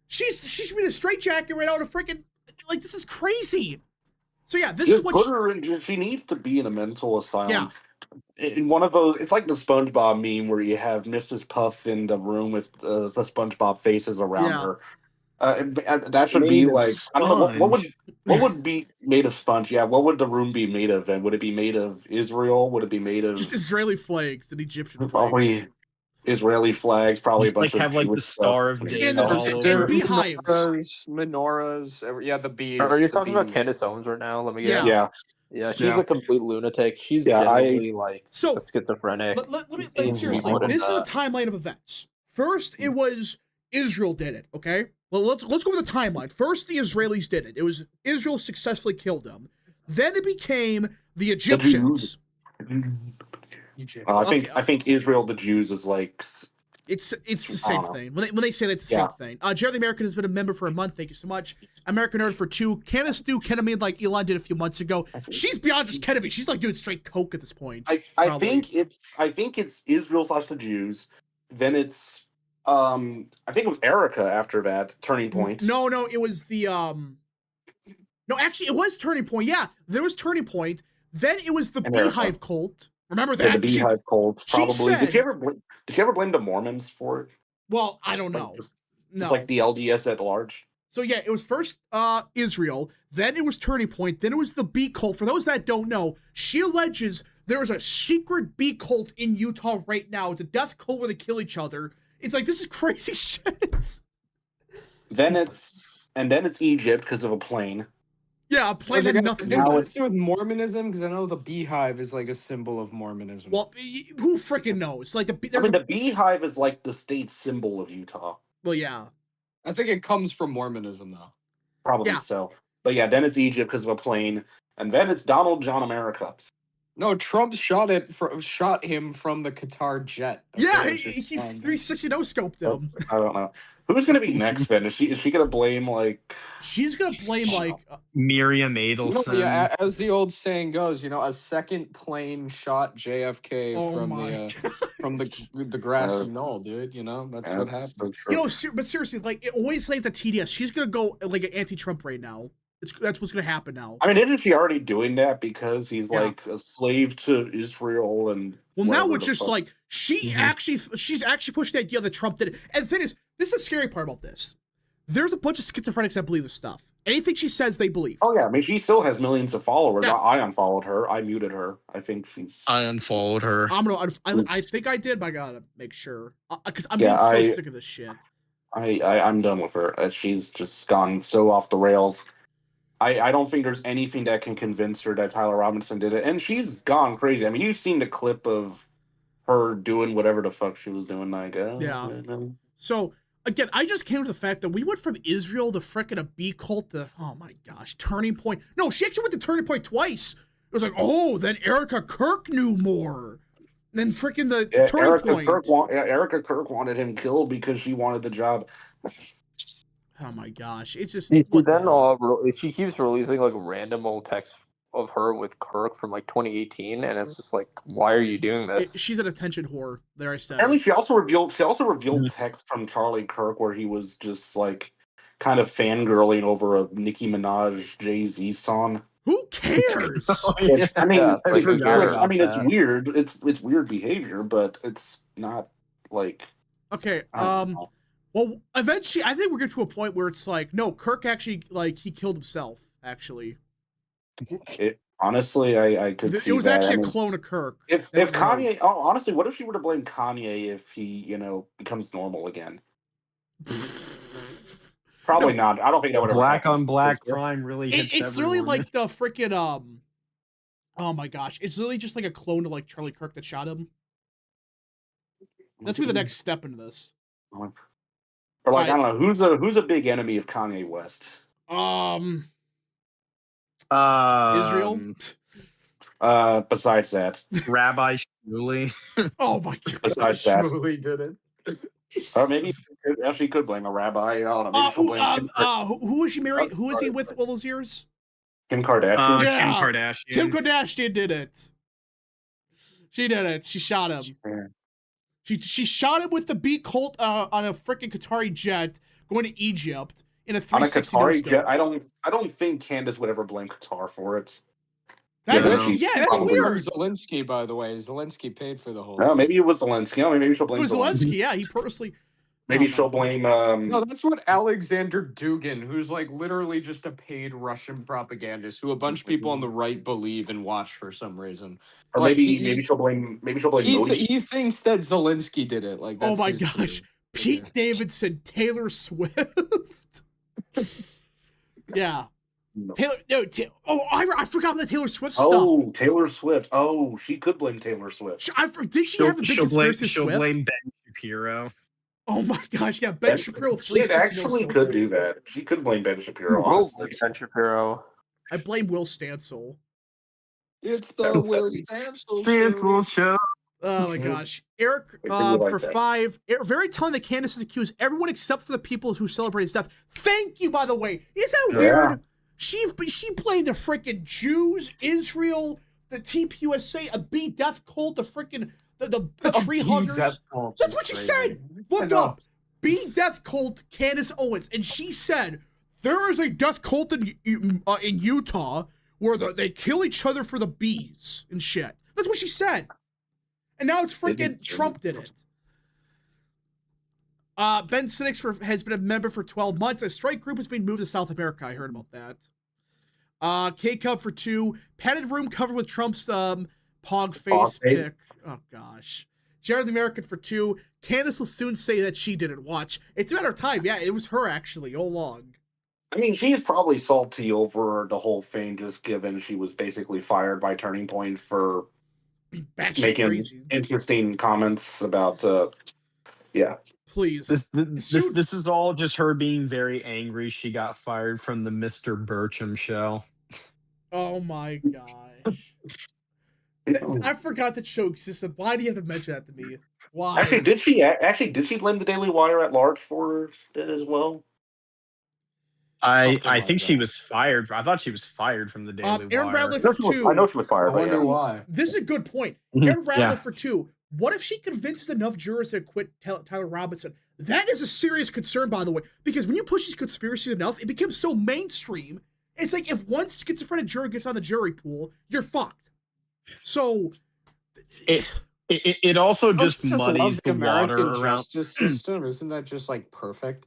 Speaker 1: She's been a straight jacket right now to freaking, like, this is crazy. So yeah, this is what
Speaker 7: put her in. She needs to be in a mental asylum.
Speaker 1: Yeah.
Speaker 7: In one of those, it's like the SpongeBob meme where you have Mrs. Puff in the room with the SpongeBob faces around her. That should be like, I don't know, what would be made of sponge? Yeah, what would the room be made of? And would it be made of Israel? Would it be made of
Speaker 1: just Israeli flags and Egyptian flags?
Speaker 7: Probably Israeli flags. Probably
Speaker 3: just
Speaker 7: a bunch
Speaker 3: like
Speaker 7: of
Speaker 3: have like the
Speaker 7: Jewish
Speaker 3: Star
Speaker 7: stuff.
Speaker 3: of David all over.
Speaker 1: Beehives,
Speaker 2: menorahs. Yeah, the bees.
Speaker 6: Are you
Speaker 2: the
Speaker 6: talking about
Speaker 2: bees.
Speaker 6: Candace Owens right now? Let me get.
Speaker 1: Yeah.
Speaker 6: Yeah, she's a complete lunatic. She's generally like
Speaker 1: so
Speaker 6: schizophrenic.
Speaker 1: Let me seriously. This is a timeline of events. First, it was Israel did it. Okay. Well, let's go with the timeline. First, the Israelis did it. It was Israel successfully killed them. Then it became the Egyptians.
Speaker 7: I think Israel, the Jews, is like.
Speaker 1: It's the same thing. When they say that, it's the same thing. Jerry the American has been a member for a month. Thank you so much. American Nerd for 2. Candace do ketamine like Elon did a few months ago. She's beyond just ketamine. She's like doing straight coke at this point.
Speaker 7: I think it's Israel / the Jews. Then it's I think it was Erica after that, Turning Point.
Speaker 1: No, it was the no, actually it was Turning Point. Yeah, there was Turning Point. Then it was the Beehive cult. Remember that?
Speaker 7: Yeah, the Beehive cult, probably.
Speaker 1: Said,
Speaker 7: did you ever blame the Mormons for it?
Speaker 1: Well, I don't know.
Speaker 7: No. Like the LDS at large.
Speaker 1: So yeah, it was first Israel, then it was Turning Point, then it was the bee cult. For those that don't know, she alleges there is a secret bee cult in Utah right now. It's a death cult where they kill each other. It's like, this is crazy shit.
Speaker 7: Then it's Egypt because of a plane.
Speaker 1: Yeah, a plane that nothing to
Speaker 2: do with Mormonism, because I know the beehive is like a symbol of Mormonism.
Speaker 1: Well, who freaking knows? Like
Speaker 7: the beehive is like the state symbol of Utah.
Speaker 1: Well, yeah.
Speaker 2: I think it comes from Mormonism, though.
Speaker 7: Probably so. But yeah, then it's Egypt because of a plane, and then it's Donald John America.
Speaker 2: No, Trump shot him from the Qatar jet.
Speaker 1: Yeah, he 360 no-scoped him.
Speaker 7: I don't know. Who's gonna be next then? Is she gonna blame like?
Speaker 1: She's gonna blame like
Speaker 3: Miriam Adelson.
Speaker 2: Yeah, as the old saying goes, a second plane shot JFK from the grassy knoll, dude. That's what happened.
Speaker 7: So
Speaker 1: but seriously, like it always like the TDS. She's gonna go like an anti-Trump right now. That's what's gonna happen now.
Speaker 7: I mean, isn't she already doing that because he's like a slave to Israel and?
Speaker 1: Well, now it's just like she's actually pushing the idea that Trump did it. And the thing is, this is the scary part about this. There's a bunch of schizophrenics that believe this stuff. Anything she says, they believe.
Speaker 7: Oh yeah, I mean, she still has millions of followers. Yeah. I unfollowed her. I muted her. I think she's.
Speaker 3: I unfollowed her.
Speaker 1: I think I did, but I gotta make sure because I'm getting so sick of this shit.
Speaker 7: I'm done with her. She's just gone so off the rails. I don't think there's anything that can convince her that Tyler Robinson did it, and she's gone crazy. I mean, you've seen the clip of her doing whatever the fuck she was doing, like.
Speaker 1: So again, I just came to the fact that we went from Israel to frickin' a bee cult to, oh my gosh, Turning Point. No, she actually went to Turning Point twice. It was like, oh, then Erica Kirk knew more. Then frickin' the Turning Point.
Speaker 7: Erica Kirk wanted him killed because she wanted the job.
Speaker 1: Oh my gosh, it's just.
Speaker 6: She keeps releasing like random old texts of her with Kirk from like 2018, and it's just like, why are you doing this?
Speaker 1: She's an attention whore. There, I said.
Speaker 7: Apparently, she also revealed text from Charlie Kirk where he was just like kind of fangirling over a Nicki Minaj Jay-Z song.
Speaker 1: Who cares?
Speaker 7: I mean, it's weird. It's weird behavior, but it's not like.
Speaker 1: Okay. Well, eventually, I think we're getting to a point where it's like, no, Kirk actually, like, he killed himself, actually.
Speaker 7: Honestly, I could see that.
Speaker 1: It was actually a clone of Kirk.
Speaker 7: If Kanye, honestly, what if she were to blame Kanye if he, becomes normal again? Probably not. I don't think that would.
Speaker 3: Black on black crime really hits
Speaker 1: It's really like the freaking, oh my gosh. It's really just like a clone of, like, Charlie Kirk that shot him. That's gonna be the next step into this.
Speaker 7: Or like, I don't know, who's a big enemy of Kanye West?
Speaker 1: Israel?
Speaker 7: Besides that.
Speaker 3: Rabbi Shmuley.
Speaker 1: Oh my god.
Speaker 7: Besides that.
Speaker 2: Shmuley did it.
Speaker 7: Or maybe she could blame a rabbi. I don't know.
Speaker 1: Who is she married? Who is he with all those years?
Speaker 7: Kim Kardashian.
Speaker 3: Kim Kardashian.
Speaker 1: Kim Kardashian did it. She did it. She shot him. She shot him with the B Colt on a freaking Qatari jet going to Egypt in a 360
Speaker 7: on a Qatari jet. I don't think Candace would ever blame Qatar for it.
Speaker 1: That's
Speaker 2: Probably
Speaker 1: weird.
Speaker 2: Zelensky, by the way. Zelensky paid for the whole.
Speaker 7: No, maybe it was Zelensky. No, maybe she'll blame
Speaker 1: It was Zelensky. Yeah, he purposely.
Speaker 7: Maybe she'll blame.
Speaker 2: No, that's what Alexander Dugin, who's like literally just a paid Russian propagandist, who a bunch of people on the right believe and watch for some reason.
Speaker 7: Or
Speaker 2: like
Speaker 7: maybe she'll blame. Maybe she'll blame Modi.
Speaker 2: He thinks that Zelensky did it. Like, that's
Speaker 1: oh my
Speaker 2: his
Speaker 1: gosh,
Speaker 2: theory.
Speaker 1: Pete Davidson, Taylor Swift. Yeah.
Speaker 7: No.
Speaker 1: I forgot the Taylor Swift stuff.
Speaker 7: Oh, Taylor Swift. Oh, she could blame Taylor Swift.
Speaker 1: Did she have a big conspiracy?
Speaker 3: She'll blame Ben Shapiro.
Speaker 1: Oh my gosh, yeah, Ben Shapiro.
Speaker 7: She actually could do that. She could blame Ben Shapiro. Honestly.
Speaker 6: Ben Shapiro.
Speaker 1: I blame Will Stancil.
Speaker 2: It's the Will Stancil
Speaker 3: show.
Speaker 1: Oh my gosh. Eric, for 5. Very telling that Candace has accused everyone except for the people who celebrate his death. Thank you, by the way. Is that weird? She blamed the freaking Jews, Israel, the TPUSA, a B Death Cult, the freaking the tree huggers. That's what she said. Look up B Death Cult Candace Owens, and she said there is a death cult in Utah where they kill each other for the bees and shit. That's what she said. And now it's freaking Trump did it. Ben Sinnix has been a member for 12 months. A strike group has been moved to South America. I heard about that. K-Cub for 2. Padded room covered with Trump's pog face pic. Oh, gosh. Jared the American for 2. Candace will soon say that she didn't watch. It's a matter of time. Yeah, it was her, actually, all along.
Speaker 7: I mean, she's probably salty over the whole thing, just given she was basically fired by Turning Point for making crazy, interesting comments about, yeah.
Speaker 1: Please.
Speaker 3: This is all just her being very angry. She got fired from the Mr. Burcham show.
Speaker 1: Oh my gosh. I forgot that show existed. Why do you have to mention that to me? Why?
Speaker 7: Actually, did she blame the Daily Wire at large for it as well?
Speaker 3: I think she was fired. I thought she was fired from the Daily
Speaker 1: Aaron
Speaker 3: Wire.
Speaker 1: Bradley for 2.
Speaker 7: I know she was fired.
Speaker 2: I wonder why.
Speaker 1: This is a good point. Aaron Bradley for 2. What if she convinces enough jurors to quit Tyler Robinson? That is a serious concern, by the way, because when you push these conspiracies enough, it becomes so mainstream. It's like if one schizophrenic juror gets on the jury pool, you're fucked. So
Speaker 3: it also just muddies the water around.
Speaker 2: Justice system. Isn't that just like perfect?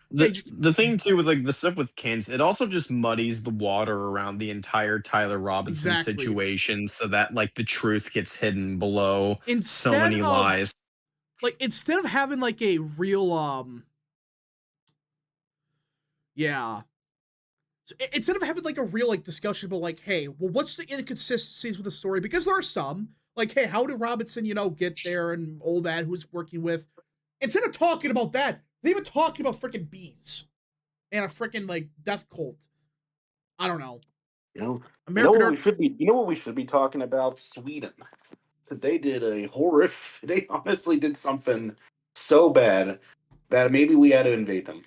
Speaker 3: The thing too with like the stuff with Candace, it also just muddies the water around the entire Tyler Robinson situation, so that like the truth gets hidden below so many lies.
Speaker 1: Like instead of having like a real so instead of having like a real like discussion about like, hey, well, what's the inconsistencies with the story? Because there are some. Like, hey, how did Robinson, get there and all that, who's working with? Instead of talking about that, they've been talking about freaking bees and a freaking like death cult. I don't know.
Speaker 7: You know what we should be talking about? Sweden. Because they did they honestly did something so bad that maybe we had to invade them.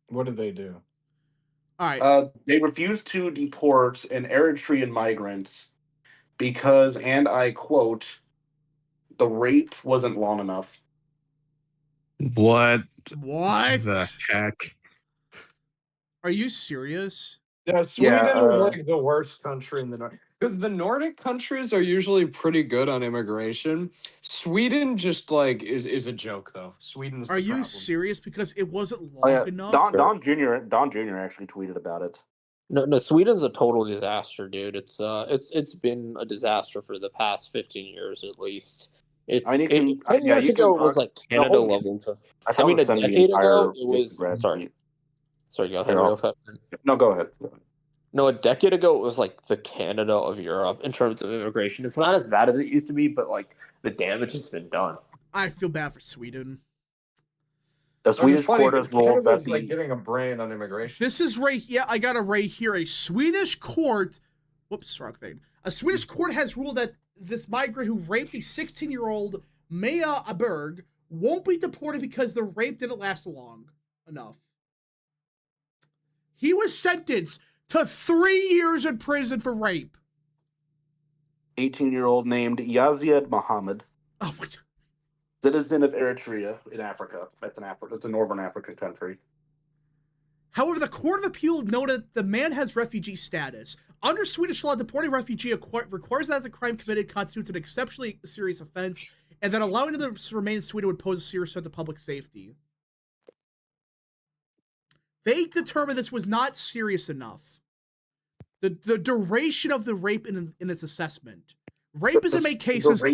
Speaker 2: What did they do?
Speaker 1: All right.
Speaker 7: They refused to deport an Eritrean migrant because, and I quote, the rape wasn't long enough.
Speaker 3: What
Speaker 1: the
Speaker 3: heck?
Speaker 1: Are you serious?
Speaker 2: Yeah, Sweden is like the worst country in the Nordic. Because the Nordic countries are usually pretty good on immigration. Sweden just like is a joke though. Sweden's.
Speaker 1: Are you serious? Because it wasn't long enough.
Speaker 7: Don Jr. actually tweeted about it.
Speaker 6: No, Sweden's a total disaster, dude. It's been a disaster for the past 15 years at least. 10 years ago it was like Canada level. A decade ago it was. Sorry, go ahead.
Speaker 7: No, go ahead.
Speaker 6: No, a decade ago it was like the Canada of Europe in terms of immigration. It's not as bad as it used to be, but like the damage has been done.
Speaker 1: I feel bad for Sweden.
Speaker 7: The Swedish court has ruled that
Speaker 2: like getting a brain on immigration.
Speaker 1: This is right. Yeah, I got it right here. A Swedish court. Whoops, wrong thing. A Swedish court has ruled that this migrant who raped a 16-year-old Maya Aberg won't be deported because the rape didn't last long enough. He was sentenced to 3 years in prison for rape.
Speaker 7: 18-year-old named Yaziad Mohammed,
Speaker 1: Oh my God.
Speaker 7: citizen of Eritrea in Africa. It's a northern African country.
Speaker 1: However, the Court of Appeal noted the man has refugee status. Under Swedish law, deporting a refugee requires that the crime committed constitutes an exceptionally serious offense, and that allowing them to remain in Sweden would pose a serious threat to public safety. They determined this was not serious enough. The duration of the rape in its assessment. Rape is in many cases...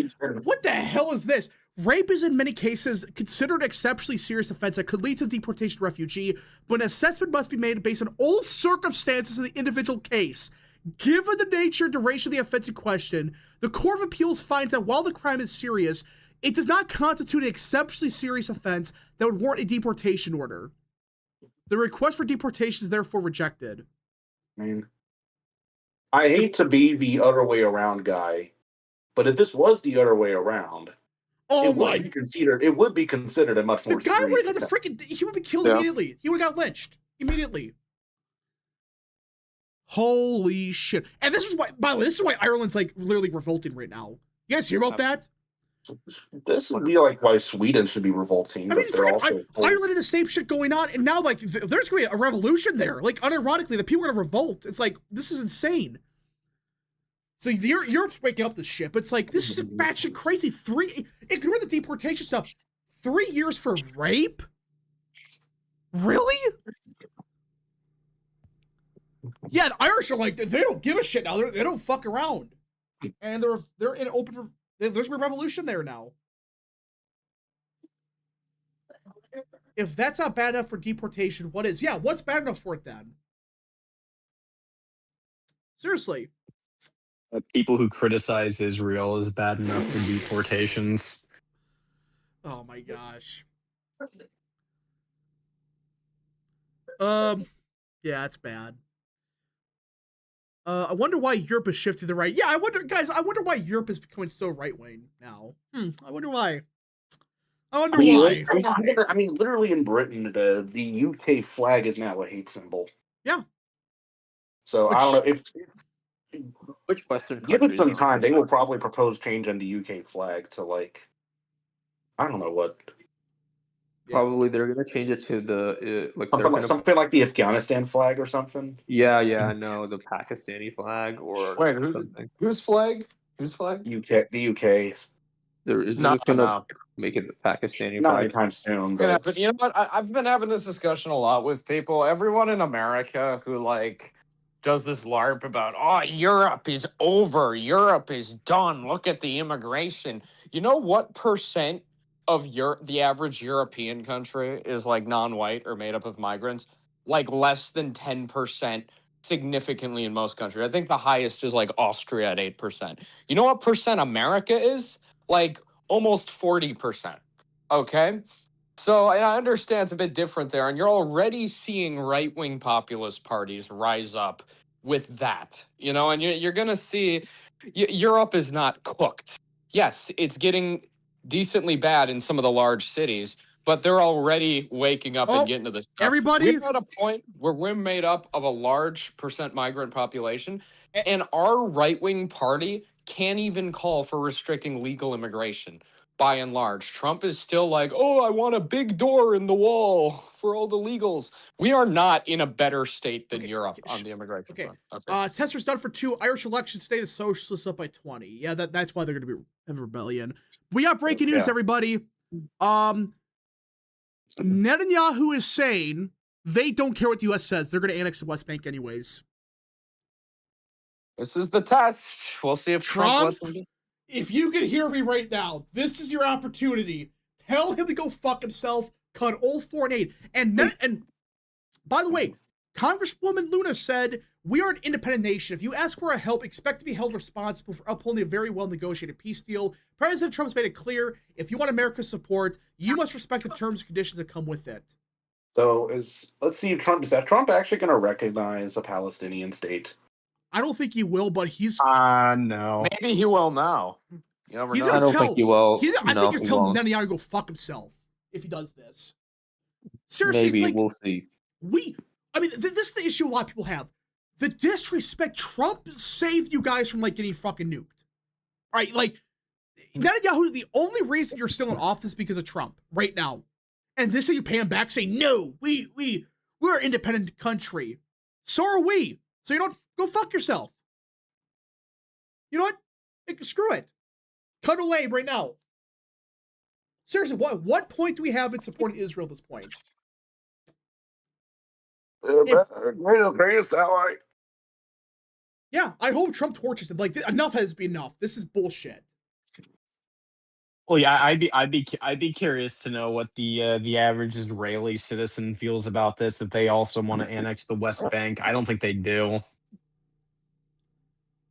Speaker 1: What the hell is this? Rape is in many cases considered an exceptionally serious offense that could lead to deportation of a refugee, but an assessment must be made based on all circumstances of the individual case. Given the nature and duration of the offense in question, the Court of Appeals finds that while the crime is serious, it does not constitute an exceptionally serious offense that would warrant a deportation order. The request for deportation is therefore rejected.
Speaker 7: I mean, I hate to be the other way around guy, but if this was the other way around, it would be considered a much more.
Speaker 1: The guy would have got
Speaker 7: serious
Speaker 1: the freaking. He would be killed immediately. He would have got lynched immediately. Holy shit! And this is why. By the way, this is why Ireland's like literally revolting right now. You guys hear about that?
Speaker 7: This would be like why Sweden should be revolting.
Speaker 1: I mean, Ireland had the same shit going on, and now like there's gonna be a revolution there. Like unironically, the people are gonna revolt. It's like this is insane. So Europe's waking up to this shit, but it's like this is batshit crazy. Ignore the deportation stuff. 3 years for rape? Really? Yeah, the Irish are like they don't give a shit now. They don't fuck around, and they're in open. There's a revolution there now. If that's not bad enough for deportation, what is? Yeah, what's bad enough for it then? Seriously.
Speaker 3: People who criticize Israel is bad enough for deportations.
Speaker 1: Oh my gosh. Yeah, it's bad. I wonder why Europe is shifting to the right. Yeah, I wonder why Europe is becoming so right-wing now. I wonder why. Why.
Speaker 7: I mean, literally in Britain, the UK flag is now a hate symbol.
Speaker 1: Yeah.
Speaker 7: So I don't know if
Speaker 6: which Western
Speaker 7: give it some time, they will probably propose changing the UK flag to like, I don't know what.
Speaker 6: Probably they're gonna change it to the
Speaker 7: something like the Afghanistan flag or something.
Speaker 6: Yeah, no, the Pakistani flag or something.
Speaker 2: Whose flag? Whose flag?
Speaker 7: UK, the UK.
Speaker 6: They're just gonna make it the Pakistani
Speaker 7: not
Speaker 6: flag
Speaker 7: anytime soon.
Speaker 2: But you know what? I've been having this discussion a lot with people. Everyone in America who like does this LARP about, oh, Europe is over, Europe is done. Look at the immigration. You know what percent of the average European country is like non-white or made up of migrants? Like less than 10%, significantly in most countries. I think the highest is like Austria at 8%. You know what percent America is? Like almost 40%. Okay? So I understand it's a bit different there, and you're already seeing right-wing populist parties rise up with that, you know, and you're going to see Europe is not cooked. Yes, it's getting decently bad in some of the large cities, but they're already waking up and getting to this stuff.
Speaker 1: Everybody,
Speaker 2: we're at a point where we're made up of a large percent migrant population, and our right-wing party can't even call for restricting legal immigration. By and large, Trump is still like, oh, I want a big door in the wall for all the legals. We are not in a better state than Europe on the immigration front. Okay.
Speaker 1: Tester's done for 2. Irish elections today. The socialists up by 20. Yeah, that's why they're going to have a rebellion. We got breaking news, everybody. Netanyahu is saying they don't care what the U.S. says. They're going to annex the West Bank anyways.
Speaker 2: This is the test. We'll see if Trump
Speaker 1: if you can hear me right now, this is your opportunity. Tell him to go fuck himself. Cut all foreign aid. And by the way, Congresswoman Luna said, we are an independent nation. If you ask for our help, expect to be held responsible for upholding a very well-negotiated peace deal. President Trump's made it clear, if you want America's support, you must respect the terms and conditions that come with it.
Speaker 7: So let's see if Trump is Trump actually going to recognize a Palestinian state?
Speaker 1: I don't think he will, but he's...
Speaker 3: No.
Speaker 2: Maybe he will now. You never know.
Speaker 6: I don't think he will.
Speaker 1: I think he's telling Netanyahu to go fuck himself if he does this. Seriously,
Speaker 6: maybe,
Speaker 1: it's like,
Speaker 6: we'll see.
Speaker 1: This is the issue a lot of people have. The disrespect. Trump saved you guys from like getting fucking nuked. All right, like Netanyahu, the only reason you're still in office is because of Trump right now. And this you pay him back saying, no, we're an independent country. So are we. So you know what? Go fuck yourself. You know what? Screw it. Cut away right now. Seriously, what point do we have in supporting Israel at this point?
Speaker 7: Greatest ally.
Speaker 1: Yeah, I hope Trump tortures them. Like, enough has been enough. This is bullshit.
Speaker 3: Well, yeah, I'd be curious to know what the average Israeli citizen feels about this. If they also want to annex the West Bank, I don't think they do.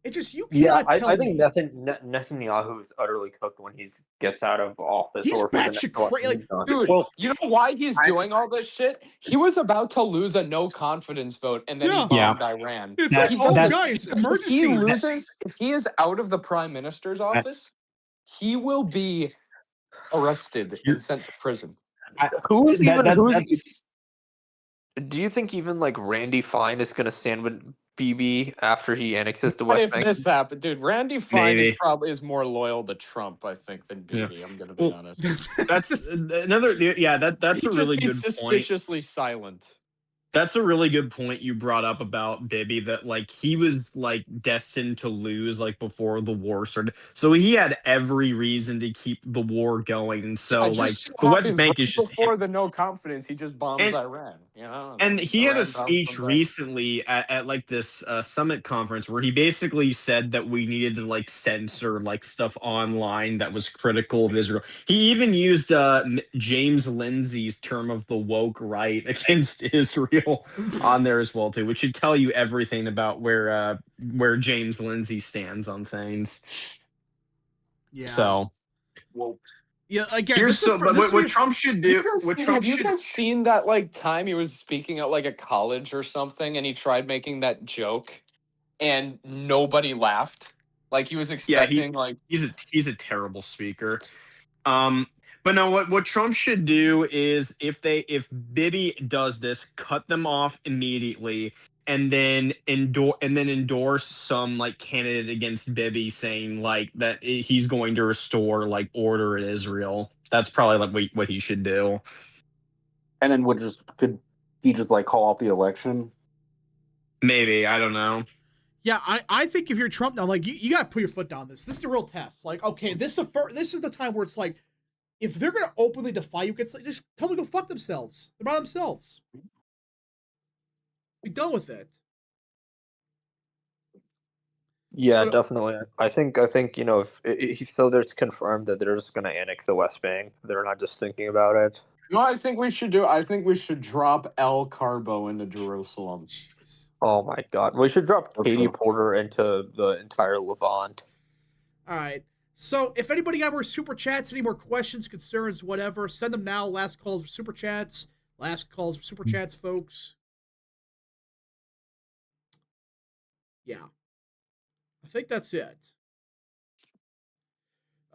Speaker 1: It's just you cannot tell
Speaker 6: I think
Speaker 1: me.
Speaker 6: Netanyahu is utterly cooked when he gets out of office.
Speaker 1: He's
Speaker 6: or
Speaker 1: batshit crazy. Like,
Speaker 2: dude, well, you know why he's doing all this shit? He was about to lose a no confidence vote, and then he bombed Iran.
Speaker 1: It's like, guys, emergency.
Speaker 2: If he loses, if he is out of the prime minister's office, he will be arrested and sent to prison.
Speaker 6: Do you think even like Randy Fine is going to stand with Bibi after he annexes the West Bank?
Speaker 2: If this happened, dude, Randy Fine is more loyal to Trump, I think, than Bibi. I'm going to be honest.
Speaker 3: That's another. Yeah, that's a really good point.
Speaker 2: Suspiciously silent.
Speaker 3: That's a really good point you brought up about Bibi, that like he was like destined to lose like before the war started. So he had every reason to keep the war going. And so like the West Bank is just
Speaker 2: before the no confidence, he just bombs Iran, you know?
Speaker 3: And he had a speech recently at like this summit conference where he basically said that we needed to like censor like stuff online that was critical of Israel. He even used James Lindsay's term of the woke right against Israel on there as well too, which should tell you everything about where James Lindsay stands on things. Yeah. So,
Speaker 1: well, yeah. Again,
Speaker 3: what Trump should do.
Speaker 2: Have you guys seen that like time he was speaking at like a college or something, and he tried making that joke, and nobody laughed? Like he was expecting
Speaker 3: he's a terrible speaker. But no, what Trump should do is if Bibi does this, cut them off immediately, and then endorse some like candidate against Bibi, saying like that he's going to restore like order in Israel. That's probably like what he should do.
Speaker 7: And then could he just like call off the election?
Speaker 3: Maybe, I don't know.
Speaker 1: Yeah, I think if you're Trump now, like you got to put your foot down. This is a real test. Like, okay, this is the time where it's like, if they're gonna openly defy you, just tell them to go fuck themselves. They're by themselves. Be done with it.
Speaker 6: Yeah, definitely. I think you know if so, there's confirmed that they're just gonna annex the West Bank. They're not just thinking about it.
Speaker 2: No, I think we should do. I think we should drop El Carbo into Jerusalem.
Speaker 1: Jeez.
Speaker 6: Oh my God, we should drop Katie Porter into the entire Levant.
Speaker 1: All right. So, if anybody got more super chats, any more questions, concerns, whatever, send them now. Last calls for super chats. Last calls for super chats, folks. Yeah. I think that's it.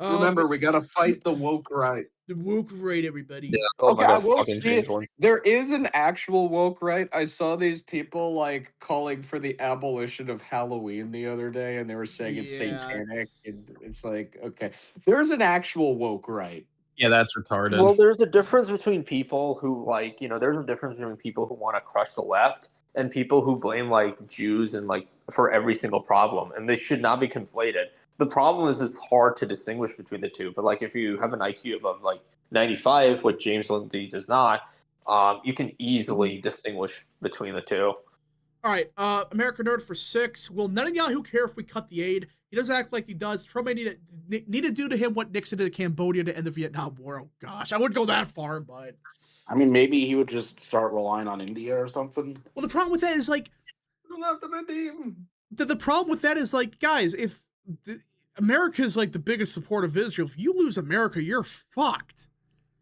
Speaker 2: Remember, we got to fight the woke right.
Speaker 1: The woke right, everybody.
Speaker 6: Yeah.
Speaker 2: Okay, I will see there is an actual woke right. I saw these people like calling for the abolition of Halloween the other day, and they were saying it's satanic. It's like, okay, there's an actual woke right.
Speaker 3: Yeah, that's retarded.
Speaker 6: Well, there's a difference between people who there's a difference between people who want to crush the left and people who blame like Jews and like for every single problem, and they should not be conflated. The problem is it's hard to distinguish between the two. But like if you have an IQ above like 95, what James Lindsay does not, you can easily distinguish between the two.
Speaker 1: All right, American Nerd for 6. Will Netanyahu care if we cut the aid? He doesn't act like he does. Trump may need to do to him what Nixon did to Cambodia to end the Vietnam War. Oh gosh, I wouldn't go that far, but
Speaker 7: I mean, maybe he would just start relying on India or something.
Speaker 1: Well, the problem with that is like, the problem with that is like, guys, if America is like the biggest supporter of Israel, if you lose America, you're fucked.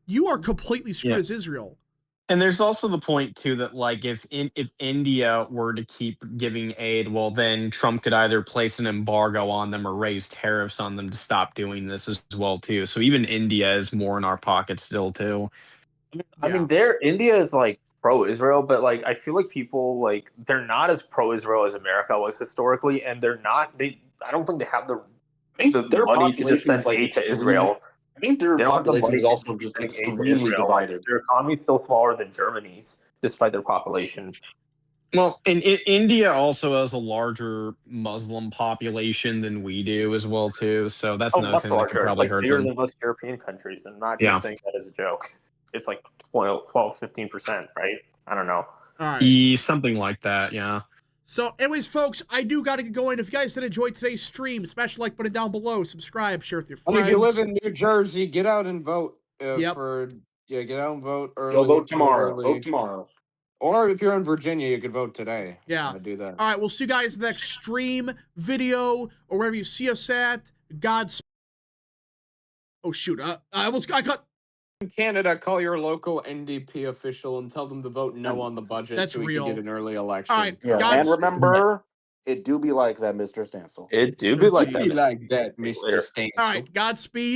Speaker 1: You are completely screwed as Israel.
Speaker 3: And there's also the point too that like if India were to keep giving aid, well then Trump could either place an embargo on them or raise tariffs on them to stop doing this as well too. So even India is more in our pocket still too.
Speaker 6: I mean, India is like pro-Israel, but like I feel like people like they're not as pro-Israel as America was historically, and I don't think they have the
Speaker 7: I think
Speaker 6: the
Speaker 7: their
Speaker 6: money to just
Speaker 7: population
Speaker 6: send
Speaker 7: is like
Speaker 6: aid to Israel.
Speaker 7: I think their
Speaker 6: They don't have the
Speaker 7: population
Speaker 6: money
Speaker 7: is
Speaker 6: to
Speaker 7: also
Speaker 6: keep
Speaker 7: just
Speaker 6: sending aid to
Speaker 7: extremely
Speaker 6: Israel.
Speaker 7: divided.
Speaker 6: Their economy is still smaller than Germany's, despite their population.
Speaker 3: Well, and India also has a larger Muslim population than we do as well too. So that's another
Speaker 6: Much
Speaker 3: thing that could
Speaker 6: larger. It's
Speaker 3: probably
Speaker 6: like
Speaker 3: hurt
Speaker 6: bigger
Speaker 3: them.
Speaker 6: than most European countries. I'm not
Speaker 3: Yeah.
Speaker 6: just saying that as a joke. It's like 12, 15%, right? I don't know.
Speaker 1: All right.
Speaker 3: Something like that, yeah.
Speaker 1: So, anyways, folks, I do got to get going. If you guys did enjoy today's stream, smash the like button down below, subscribe, share with your friends.
Speaker 2: And if you live in New Jersey, get out and vote.
Speaker 1: Yep.
Speaker 2: Get out and vote early.
Speaker 7: Go vote tomorrow.
Speaker 2: early.
Speaker 7: Vote tomorrow.
Speaker 2: Or if you're in Virginia, you could vote today.
Speaker 1: Yeah.
Speaker 2: Do that.
Speaker 1: All right, we'll see you guys in the next stream, video, or wherever you see us at. God's. Oh shoot! I got.
Speaker 2: In Canada, call your local NDP official and tell them to vote no on the budget
Speaker 1: That's
Speaker 2: so we
Speaker 1: real.
Speaker 2: can get an early election.
Speaker 1: All right,
Speaker 7: Yeah, and remember, it do be like that, Mr. Stancil.
Speaker 6: It do be like that.
Speaker 2: Be like that, Mr. Stancil.
Speaker 1: All right, Godspeed.